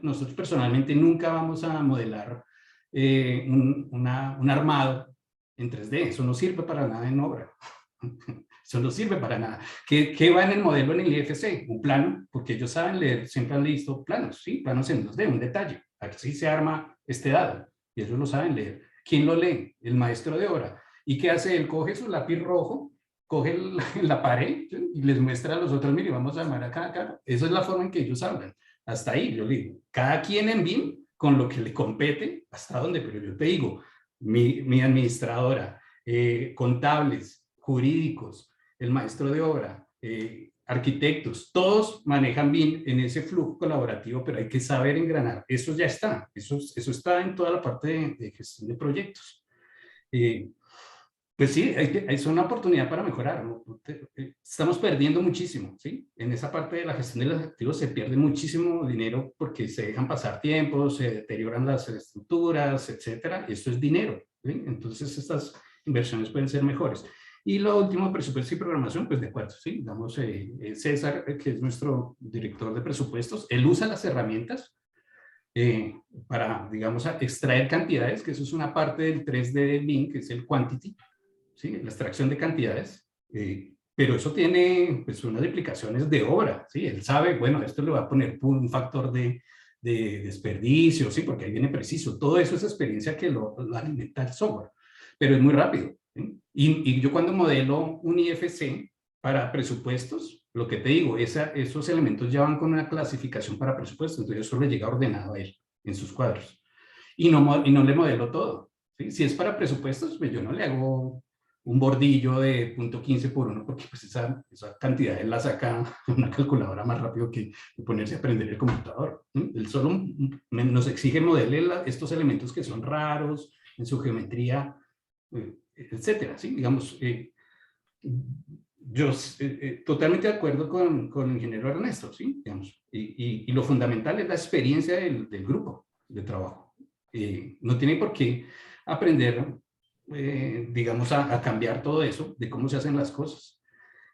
nosotros personalmente nunca vamos a modelar un armado en 3D, eso no sirve para nada en obra. Eso no sirve para nada. ¿Qué va en el modelo en el IFC? Un plano, porque ellos saben leer, siempre han visto planos, ¿sí? Planos en 2D, un detalle. Aquí se arma este dado, y ellos lo saben leer. ¿Quién lo lee? El maestro de obra. ¿Y qué hace? Él coge su lápiz rojo, coge la pared, ¿sí? Y les muestra a los otros, mire, vamos a armar acá. Esa es la forma en que ellos hablan. Hasta ahí, yo le digo, cada quien en BIM, con lo que le compete, hasta donde, pero yo te digo, mi administradora, contables, jurídicos, el maestro de obra, arquitectos, todos manejan BIM en ese flujo colaborativo, pero hay que saber engranar. Eso ya está, eso está en toda la parte de gestión de proyectos. Pues sí, es una oportunidad para mejorar, ¿no? Estamos perdiendo muchísimo, ¿sí? En esa parte de la gestión de los activos se pierde muchísimo dinero porque se dejan pasar tiempos, se deterioran las estructuras, etcétera. Esto es dinero, ¿sí? Entonces estas inversiones pueden ser mejores. Y lo último, presupuesto y programación, pues de acuerdo, ¿sí? Digamos, César, que es nuestro director de presupuestos, él usa las herramientas para, digamos, extraer cantidades, que eso es una parte del 3D de BIM, que es el quantity, ¿sí? La extracción de cantidades, pero eso tiene pues unas implicaciones de obra, ¿sí? Él sabe, bueno, esto le va a poner un factor de desperdicio, ¿sí? Porque ahí viene preciso. Todo eso es experiencia que lo alimenta el software, pero es muy rápido, ¿sí? Y yo cuando modelo un IFC para presupuestos, lo que te digo, esos elementos ya van con una clasificación para presupuestos, entonces eso le llega ordenado a él en sus cuadros. Y no le modelo todo, ¿sí? Si es para presupuestos, pues yo no le hago un bordillo de 0.15 por 1, porque pues esa cantidad él la saca una calculadora más rápido que ponerse a aprender el computador. Él solo nos exige modelar estos elementos que son raros en su geometría, etcétera, ¿sí? Digamos, yo totalmente de acuerdo con el ingeniero Ernesto, ¿sí? Digamos, y lo fundamental es la experiencia del grupo de trabajo. No tiene por qué aprender, digamos, a cambiar todo eso, de cómo se hacen las cosas.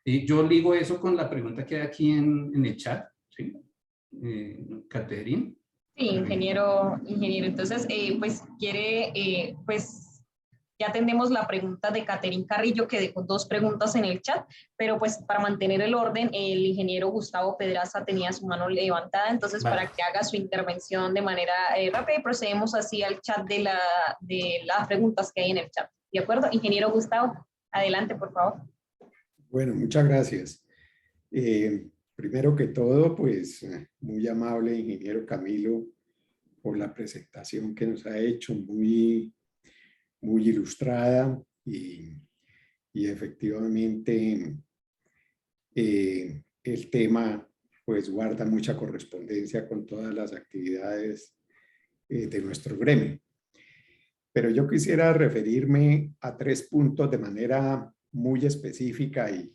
Yo ligo eso con la pregunta que hay aquí en el chat, ¿sí? Caterine. Sí, ingeniero. Entonces, pues pues ya tenemos la pregunta de Caterine Carrillo, que dejó 2 preguntas en el chat, pero pues para mantener el orden, el ingeniero Gustavo Pedraza tenía su mano levantada, entonces Vale. para que haga su intervención de manera rápida y procedemos así al chat de las preguntas que hay en el chat. ¿De acuerdo? Ingeniero Gustavo, adelante, por favor. Bueno, muchas gracias. Primero que todo, pues muy amable ingeniero Camilo por la presentación que nos ha hecho, muy ilustrada y efectivamente el tema pues guarda mucha correspondencia con todas las actividades de nuestro gremio. Pero yo quisiera referirme a 3 puntos de manera muy específica y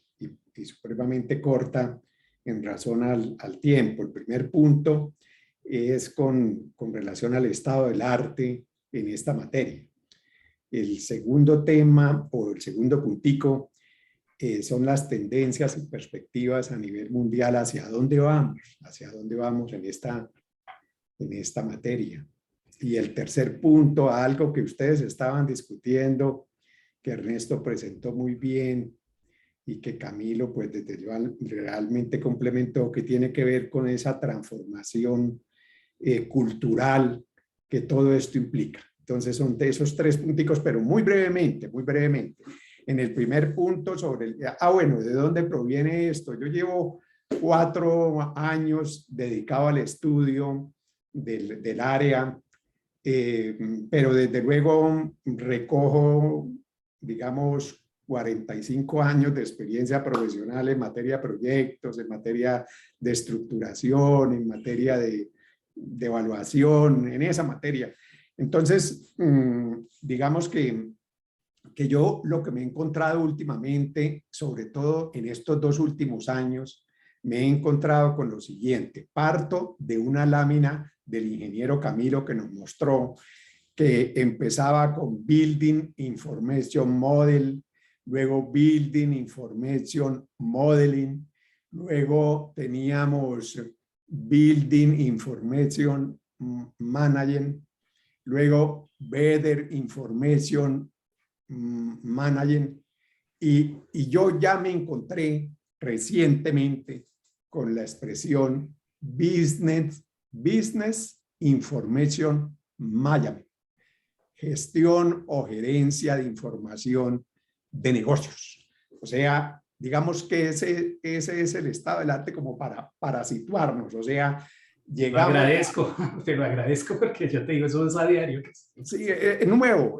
supremamente corta en razón al tiempo. El primer punto es con relación al estado del arte en esta materia. El segundo tema o el segundo puntico son las tendencias y perspectivas a nivel mundial, hacia dónde vamos en esta materia. Y el tercer punto, algo que ustedes estaban discutiendo, que Ernesto presentó muy bien y que Camilo pues realmente complementó, que tiene que ver con esa transformación cultural que todo esto implica. Entonces son de esos 3 punticos, pero muy brevemente. En el primer punto sobre bueno, ¿de dónde proviene esto? Yo llevo 4 años dedicado al estudio del área, pero desde luego recojo, digamos, 45 años de experiencia profesional en materia de proyectos, en materia de estructuración, en materia de evaluación, en esa materia. Entonces, digamos que yo lo que me he encontrado últimamente, sobre todo en estos 2 últimos años, me he encontrado con lo siguiente. Parto de una lámina del ingeniero Camilo que nos mostró, que empezaba con Building Information Model, luego Building Information Modeling, luego teníamos Building Information Management, luego Better Information Management, y yo ya me encontré recientemente con la expresión Business Information Management, gestión o gerencia de información de negocios. O sea, digamos que ese es el estado del arte como para situarnos. O sea, llegamos... Te lo agradezco porque yo te digo, eso es a diario. Sí, es nuevo.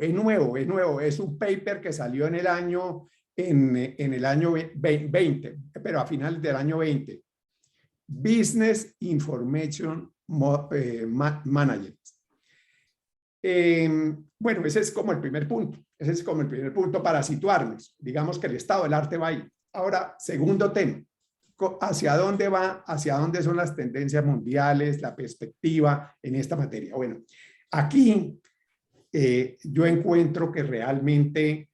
Es un paper que salió en el año 20, pero a finales del año 20. Business Information Management. Bueno, ese es como el primer punto. Ese es como el primer punto para situarnos. Digamos que el estado del arte va ahí. Ahora, segundo tema. ¿Hacia dónde va? ¿Hacia dónde son las tendencias mundiales? La perspectiva en esta materia. Bueno, aquí yo encuentro que realmente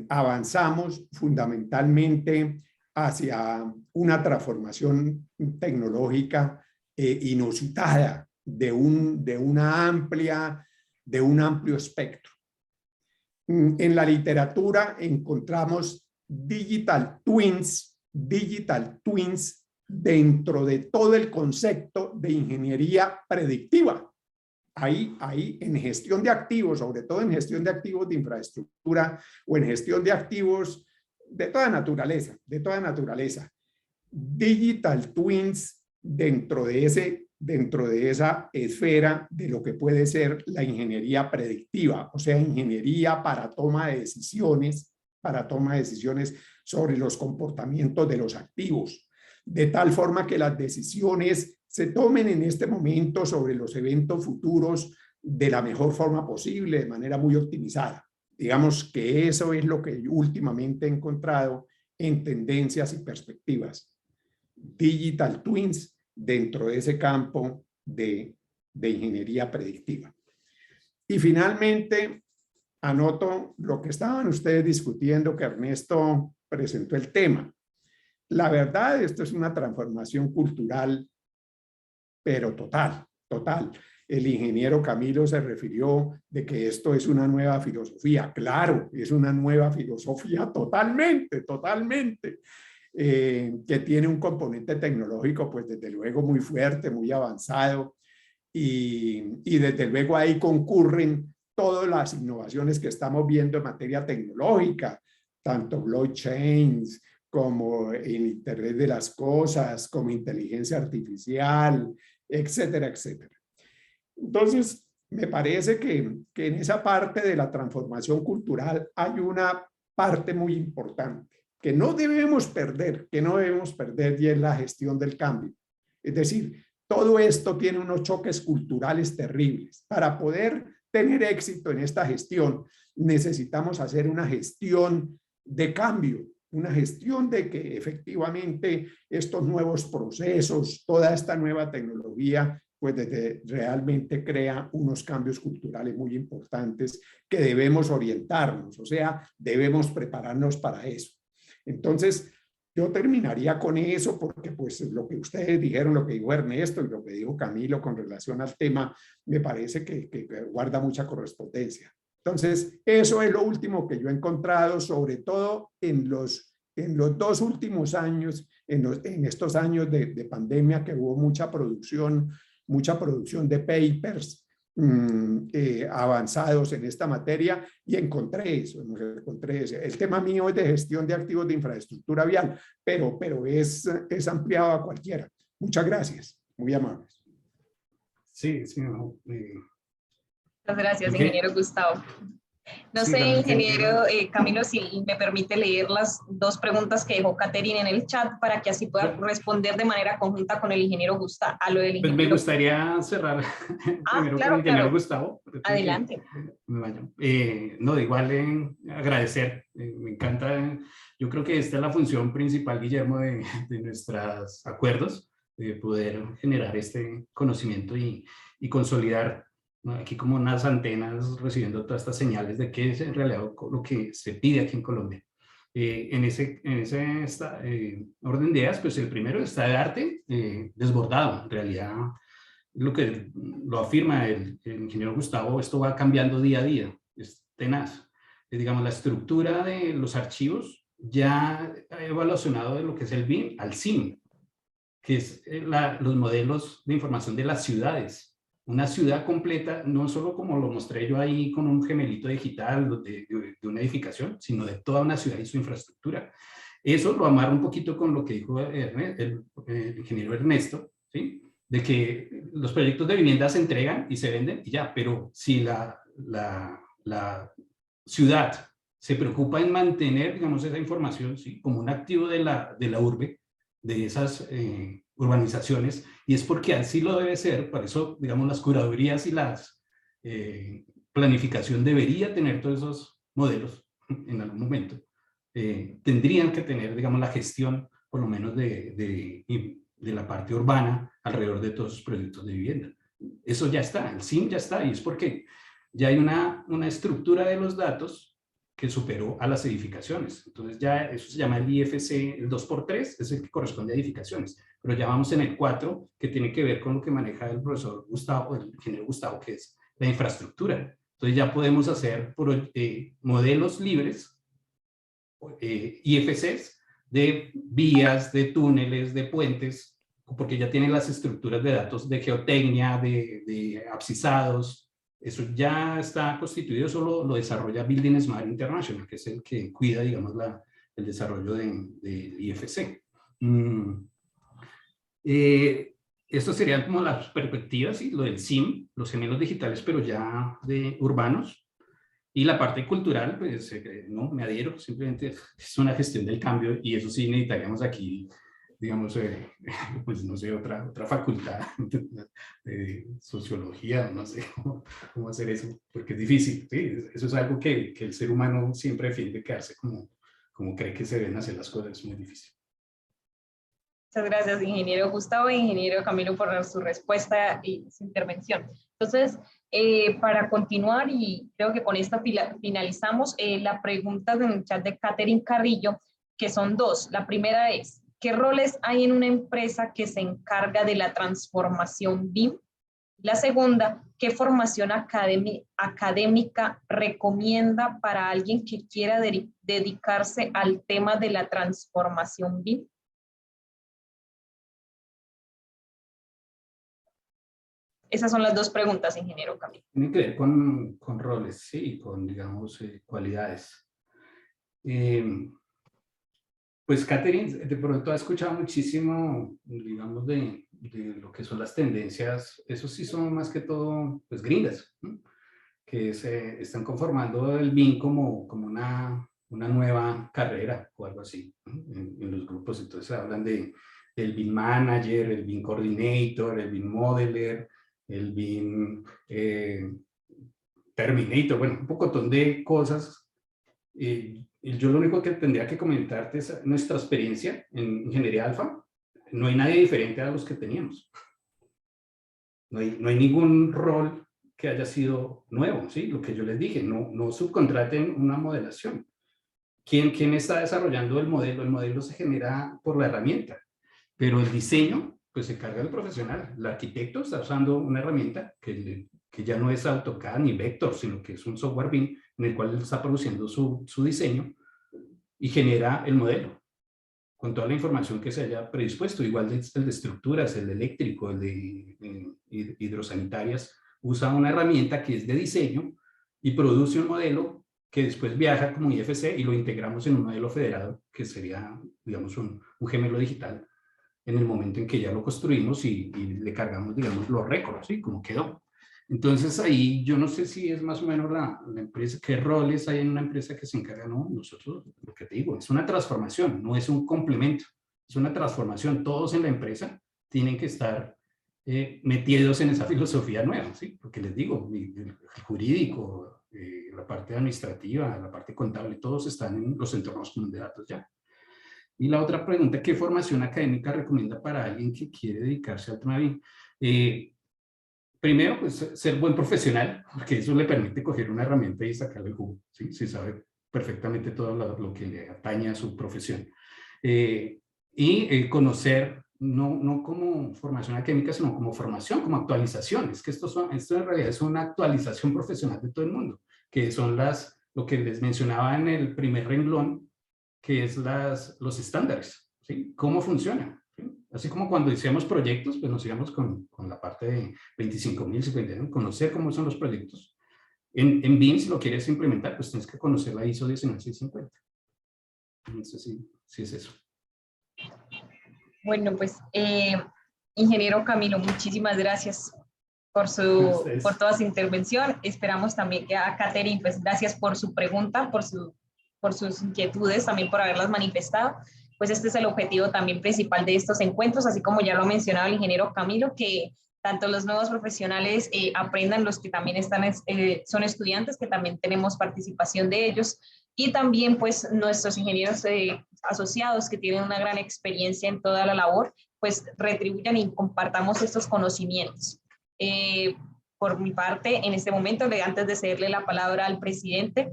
avanzamos fundamentalmente hacia una transformación tecnológica inusitada de un amplio espectro. En la literatura encontramos digital twins dentro de todo el concepto de ingeniería predictiva. Ahí en gestión de activos, sobre todo en gestión de activos de infraestructura o en gestión de activos de toda naturaleza. Digital twins dentro de esa esfera de lo que puede ser la ingeniería predictiva, o sea, ingeniería para toma de decisiones sobre los comportamientos de los activos, de tal forma que las decisiones se tomen en este momento sobre los eventos futuros de la mejor forma posible, de manera muy optimizada. Digamos que eso es lo que últimamente he encontrado en tendencias y perspectivas. Digital Twins dentro de ese campo de ingeniería predictiva. Y finalmente, anoto lo que estaban ustedes discutiendo, que Ernesto presentó el tema. La verdad, esto es una transformación cultural, pero total, total. El ingeniero Camilo se refirió de que esto es una nueva filosofía. Claro, es una nueva filosofía totalmente, totalmente. Que tiene un componente tecnológico, pues desde luego muy fuerte, muy avanzado, y desde luego ahí concurren todas las innovaciones que estamos viendo en materia tecnológica, tanto blockchains como en Internet de las Cosas, como inteligencia artificial, etcétera, etcétera. Entonces, me parece que en esa parte de la transformación cultural hay una parte muy importante que no debemos perder, y es la gestión del cambio. Es decir, todo esto tiene unos choques culturales terribles. Para poder tener éxito en esta gestión, necesitamos hacer una gestión de cambio, una gestión de que efectivamente estos nuevos procesos, toda esta nueva tecnología, pues realmente crea unos cambios culturales muy importantes que debemos orientarnos, o sea, debemos prepararnos para eso. Entonces, yo terminaría con eso porque pues lo que ustedes dijeron, lo que dijo Ernesto y lo que dijo Camilo con relación al tema, me parece que guarda mucha correspondencia. Entonces, eso es lo último que yo he encontrado, sobre todo en los 2 últimos años, en estos años de pandemia, que hubo mucha producción de papers avanzados en esta materia, y encontré eso. El tema mío es de gestión de activos de infraestructura vial, pero es ampliado a cualquiera. Muchas gracias, muy amables. Sí, sí. No, Muchas gracias, okay. Ingeniero Gustavo. No Sí, sé, realmente, ingeniero Camilo, si me permite leer las 2 preguntas que dejó Caterina en el chat para que así pueda responder de manera conjunta con el ingeniero Gustavo a lo del ingeniero. Pues me gustaría cerrar primero claro, con el ingeniero claro. Gustavo. Adelante. No, de igual agradecer, me encanta. Yo creo que esta es la función principal, Guillermo, de nuestros acuerdos, de poder generar este conocimiento y consolidar, ¿no? Aquí como unas antenas recibiendo todas estas señales de qué es en realidad lo que se pide aquí en Colombia. En ese orden de ideas, pues el primero está de arte desbordado. En realidad, lo que lo afirma el ingeniero Gustavo, esto va cambiando día a día, es tenaz. Digamos, la estructura de los archivos ya ha evolucionado de lo que es el BIM al CIM, que es los modelos de información de las ciudades. Una ciudad completa, no solo como lo mostré yo ahí con un gemelito digital de una edificación, sino de toda una ciudad y su infraestructura. Eso lo amarra un poquito con lo que dijo el ingeniero Ernesto, ¿sí? De que los proyectos de vivienda se entregan y se venden y ya, pero si la ciudad se preocupa en mantener, digamos, esa información, ¿sí? Como un activo de la urbe, de esas urbanizaciones, y es porque así lo debe ser. Por eso, digamos, las curadurías y las planificación debería tener todos esos modelos en algún momento. Tendrían que tener, digamos, la gestión, por lo menos de la parte urbana alrededor de todos los proyectos de vivienda. Eso ya está, el CIM ya está, y es porque ya hay una estructura de los datos que superó a las edificaciones. Entonces ya eso se llama el IFC, el 2x3, es el que corresponde a edificaciones, pero ya vamos en el 4, que tiene que ver con lo que maneja el profesor Gustavo, el ingeniero Gustavo, que es la infraestructura. Entonces ya podemos hacer modelos libres, IFCs, de vías, de túneles, de puentes, porque ya tienen las estructuras de datos de geotecnia, de abscisados. Eso ya está constituido, solo lo desarrolla Building Smart International, que es el que cuida, digamos, el desarrollo de IFC. Esto serían como las perspectivas, ¿sí? Lo del CIM, los gemelos digitales, pero ya de urbanos. Y la parte cultural, pues no me adhiero, simplemente es una gestión del cambio, y eso sí necesitaríamos aquí, digamos, pues no sé, otra facultad de sociología, no sé cómo hacer eso, porque es difícil, ¿sí? Eso es algo que el ser humano siempre defiende, quedarse como como cree que se deben hacer las cosas, es muy difícil. Muchas gracias, ingeniero Gustavo e ingeniero Camilo, por su respuesta y su intervención. Entonces, para continuar, y creo que con esta finalizamos, la pregunta en el chat de Catherine Carrillo, que son dos. La primera es, ¿qué roles hay en una empresa que se encarga de la transformación BIM? La segunda, ¿qué formación académica recomienda para alguien que quiera dedicarse al tema de la transformación BIM? Esas son las dos preguntas, ingeniero Camilo. Tiene que ver con roles, sí, con, digamos, cualidades. Pues, Catherine, de pronto ha escuchado muchísimo, digamos, de lo que son las tendencias. Eso sí son más que todo, pues, gringas, ¿no? Que se están conformando el BIM como una nueva carrera o algo así, ¿no? En los grupos. Entonces hablan del BIM Manager, el BIM Coordinator, el BIM Modeler, el BIM Terminator, bueno, un pocotón de cosas. Yo lo único que tendría que comentarte es nuestra experiencia en Ingeniería Alfa. No hay nadie diferente a los que teníamos. No hay ningún rol que haya sido nuevo, ¿sí? Lo que yo les dije, no subcontraten una modelación. ¿Quién está desarrollando el modelo? El modelo se genera por la herramienta, pero el diseño, pues se encarga el profesional. El arquitecto está usando una herramienta que ya no es AutoCAD ni Vector, sino que es un software BIM en el cual él está produciendo su diseño y genera el modelo con toda la información que se haya predispuesto. Igual el de estructuras, el de eléctrico, el de hidrosanitarias, usa una herramienta que es de diseño y produce un modelo que después viaja como IFC y lo integramos en un modelo federado, que sería, digamos, un gemelo digital en el momento en que ya lo construimos y le cargamos, digamos, los récords, ¿sí? Como quedó. Entonces ahí yo no sé si es más o menos la empresa, qué roles hay en una empresa que se encarga. No, nosotros, lo que te digo, es una transformación, no es un complemento, es una transformación. Todos en la empresa tienen que estar metidos en esa filosofía nueva, ¿sí? Porque les digo, el jurídico, la parte administrativa, la parte contable, todos están en los entornos comunes de datos ya. Y la otra pregunta, ¿qué formación académica recomienda para alguien que quiere dedicarse al tema BIM? Primero, pues ser buen profesional, porque eso le permite coger una herramienta y sacarle el jugo, ¿sí? Si sabe perfectamente todo lo que le atañe a su profesión. Conocer, no como formación académica, sino como formación, como actualización. Es que esto en realidad es una actualización profesional de todo el mundo, que son lo que les mencionaba en el primer renglón, que es los estándares, ¿sí? ¿Cómo funciona? ¿Sí? Así como cuando hacíamos proyectos, pues nos íbamos con la parte de 25.000, 50.000, conocer cómo son los proyectos. En BIM, si lo quieres implementar, pues tienes que conocer la ISO 19650. No sé si es eso. Bueno, pues, ingeniero Camilo, muchísimas gracias por toda su intervención. Esperamos también que a Catherine, pues gracias por su pregunta, por sus inquietudes, también por haberlas manifestado. Pues este es el objetivo también principal de estos encuentros, así como ya lo ha mencionado el ingeniero Camilo, que tanto los nuevos profesionales aprendan, los que también son estudiantes, que también tenemos participación de ellos, y también pues nuestros ingenieros asociados que tienen una gran experiencia en toda la labor, pues retribuyan y compartamos estos conocimientos. Por mi parte, en este momento, antes de cederle la palabra al presidente,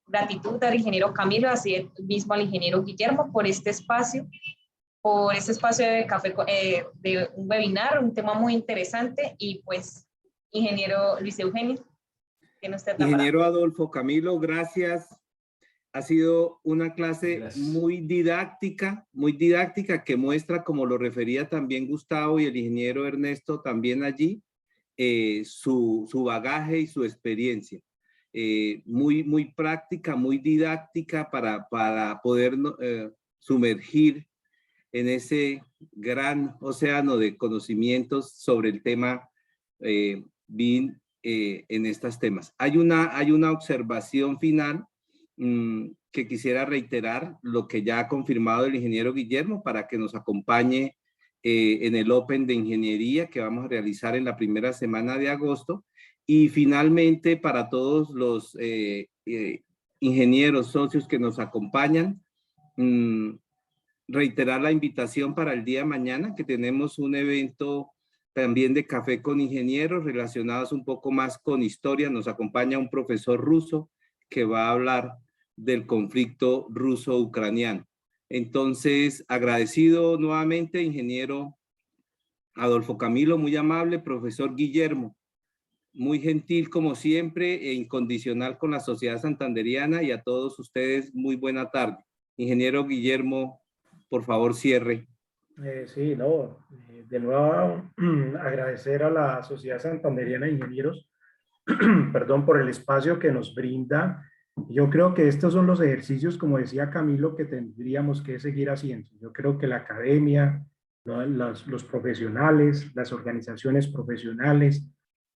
gratitud al ingeniero Camilo, así mismo al ingeniero Guillermo por este espacio de café, de un webinar, un tema muy interesante. Y pues, ingeniero Luis Eugenio, tiene usted la Ingeniero palabra. Adolfo Camilo, gracias. Ha sido una clase Gracias. muy didáctica que muestra, como lo refería también Gustavo y el ingeniero Ernesto también allí, su bagaje y su experiencia. Muy práctica, muy didáctica para poder sumergir en ese gran océano de conocimientos sobre el tema BIM en estos temas. Hay una observación final que quisiera reiterar, lo que ya ha confirmado el ingeniero Guillermo, para que nos acompañe en el Open de Ingeniería que vamos a realizar en la primera semana de agosto. Y finalmente, para todos los ingenieros, socios que nos acompañan. Reiterar la invitación para el día de mañana, que tenemos un evento también de café con ingenieros relacionados un poco más con historia. Nos acompaña un profesor ruso que va a hablar del conflicto ruso-ucraniano. Entonces, agradecido nuevamente, ingeniero Adolfo Camilo, muy amable, profesor Guillermo, muy gentil como siempre e incondicional con la sociedad santanderiana, y a todos ustedes muy buena tarde. Ingeniero Guillermo, por favor, cierre. Sí, no, de nuevo agradecer a la Sociedad Santanderiana de Ingenieros, perdón, por el espacio que nos brinda. Yo creo que estos son los ejercicios, como decía Camilo, que tendríamos que seguir haciendo. Yo creo que la academia, ¿no?, los profesionales, las organizaciones profesionales,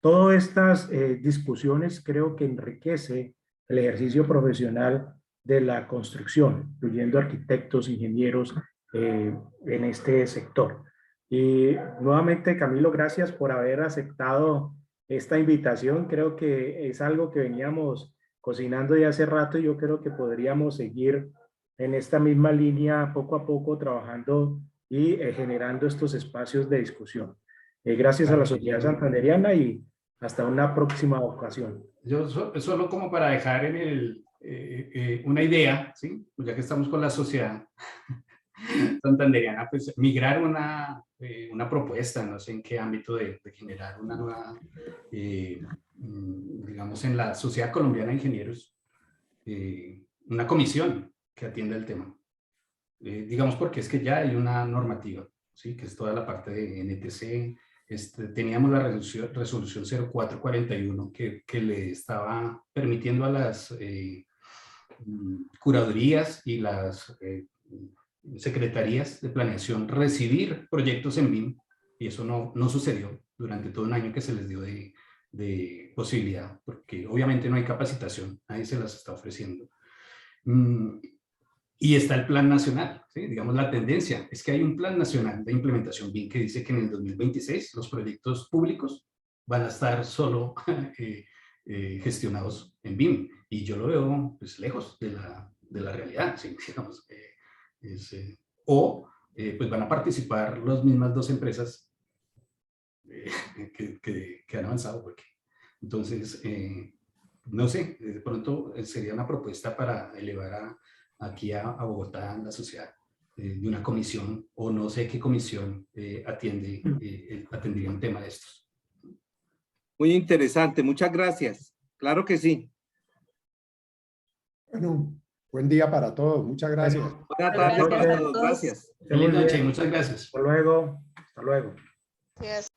todas estas discusiones creo que enriquece el ejercicio profesional de la construcción, incluyendo arquitectos, ingenieros en este sector. Y nuevamente, Camilo, gracias por haber aceptado esta invitación. Creo que es algo que veníamos cocinando ya hace rato, y yo creo que podríamos seguir en esta misma línea poco a poco trabajando y generando estos espacios de discusión. Gracias a la Sociedad Santanderiana y hasta una próxima ocasión. Yo solo como para dejar en una idea, ¿sí? Pues ya que estamos con la sociedad santanderiana, pues migrar una propuesta, no sé en qué ámbito de generar una nueva, digamos, en la Sociedad Colombiana de Ingenieros, una comisión que atienda el tema. Digamos, porque es que ya hay una normativa, ¿sí? Que es toda la parte de NTC. Teníamos la resolución 0441 que le estaba permitiendo a las curadurías y las secretarías de planeación recibir proyectos en BIM, y eso no sucedió durante todo un año que se les dio de posibilidad, porque obviamente no hay capacitación, nadie se las está ofreciendo. Y está el plan nacional, ¿sí? Digamos, la tendencia es que hay un plan nacional de implementación BIM que dice que en el 2026 los proyectos públicos van a estar solo gestionados en BIM, y yo lo veo pues lejos de la realidad, ¿sí? Digamos, pues van a participar las mismas dos empresas que han avanzado, porque entonces no sé, de pronto sería una propuesta para elevar aquí a Bogotá, en la sociedad, de una comisión, o no sé qué comisión atendería un tema de estos. Muy interesante, muchas gracias. Claro que sí. Bueno, buen día para todos. Muchas gracias. Buenas tardes para Gracias a todos. todos. Gracias. Feliz noche, muchas gracias. Hasta luego. Hasta luego. Yes.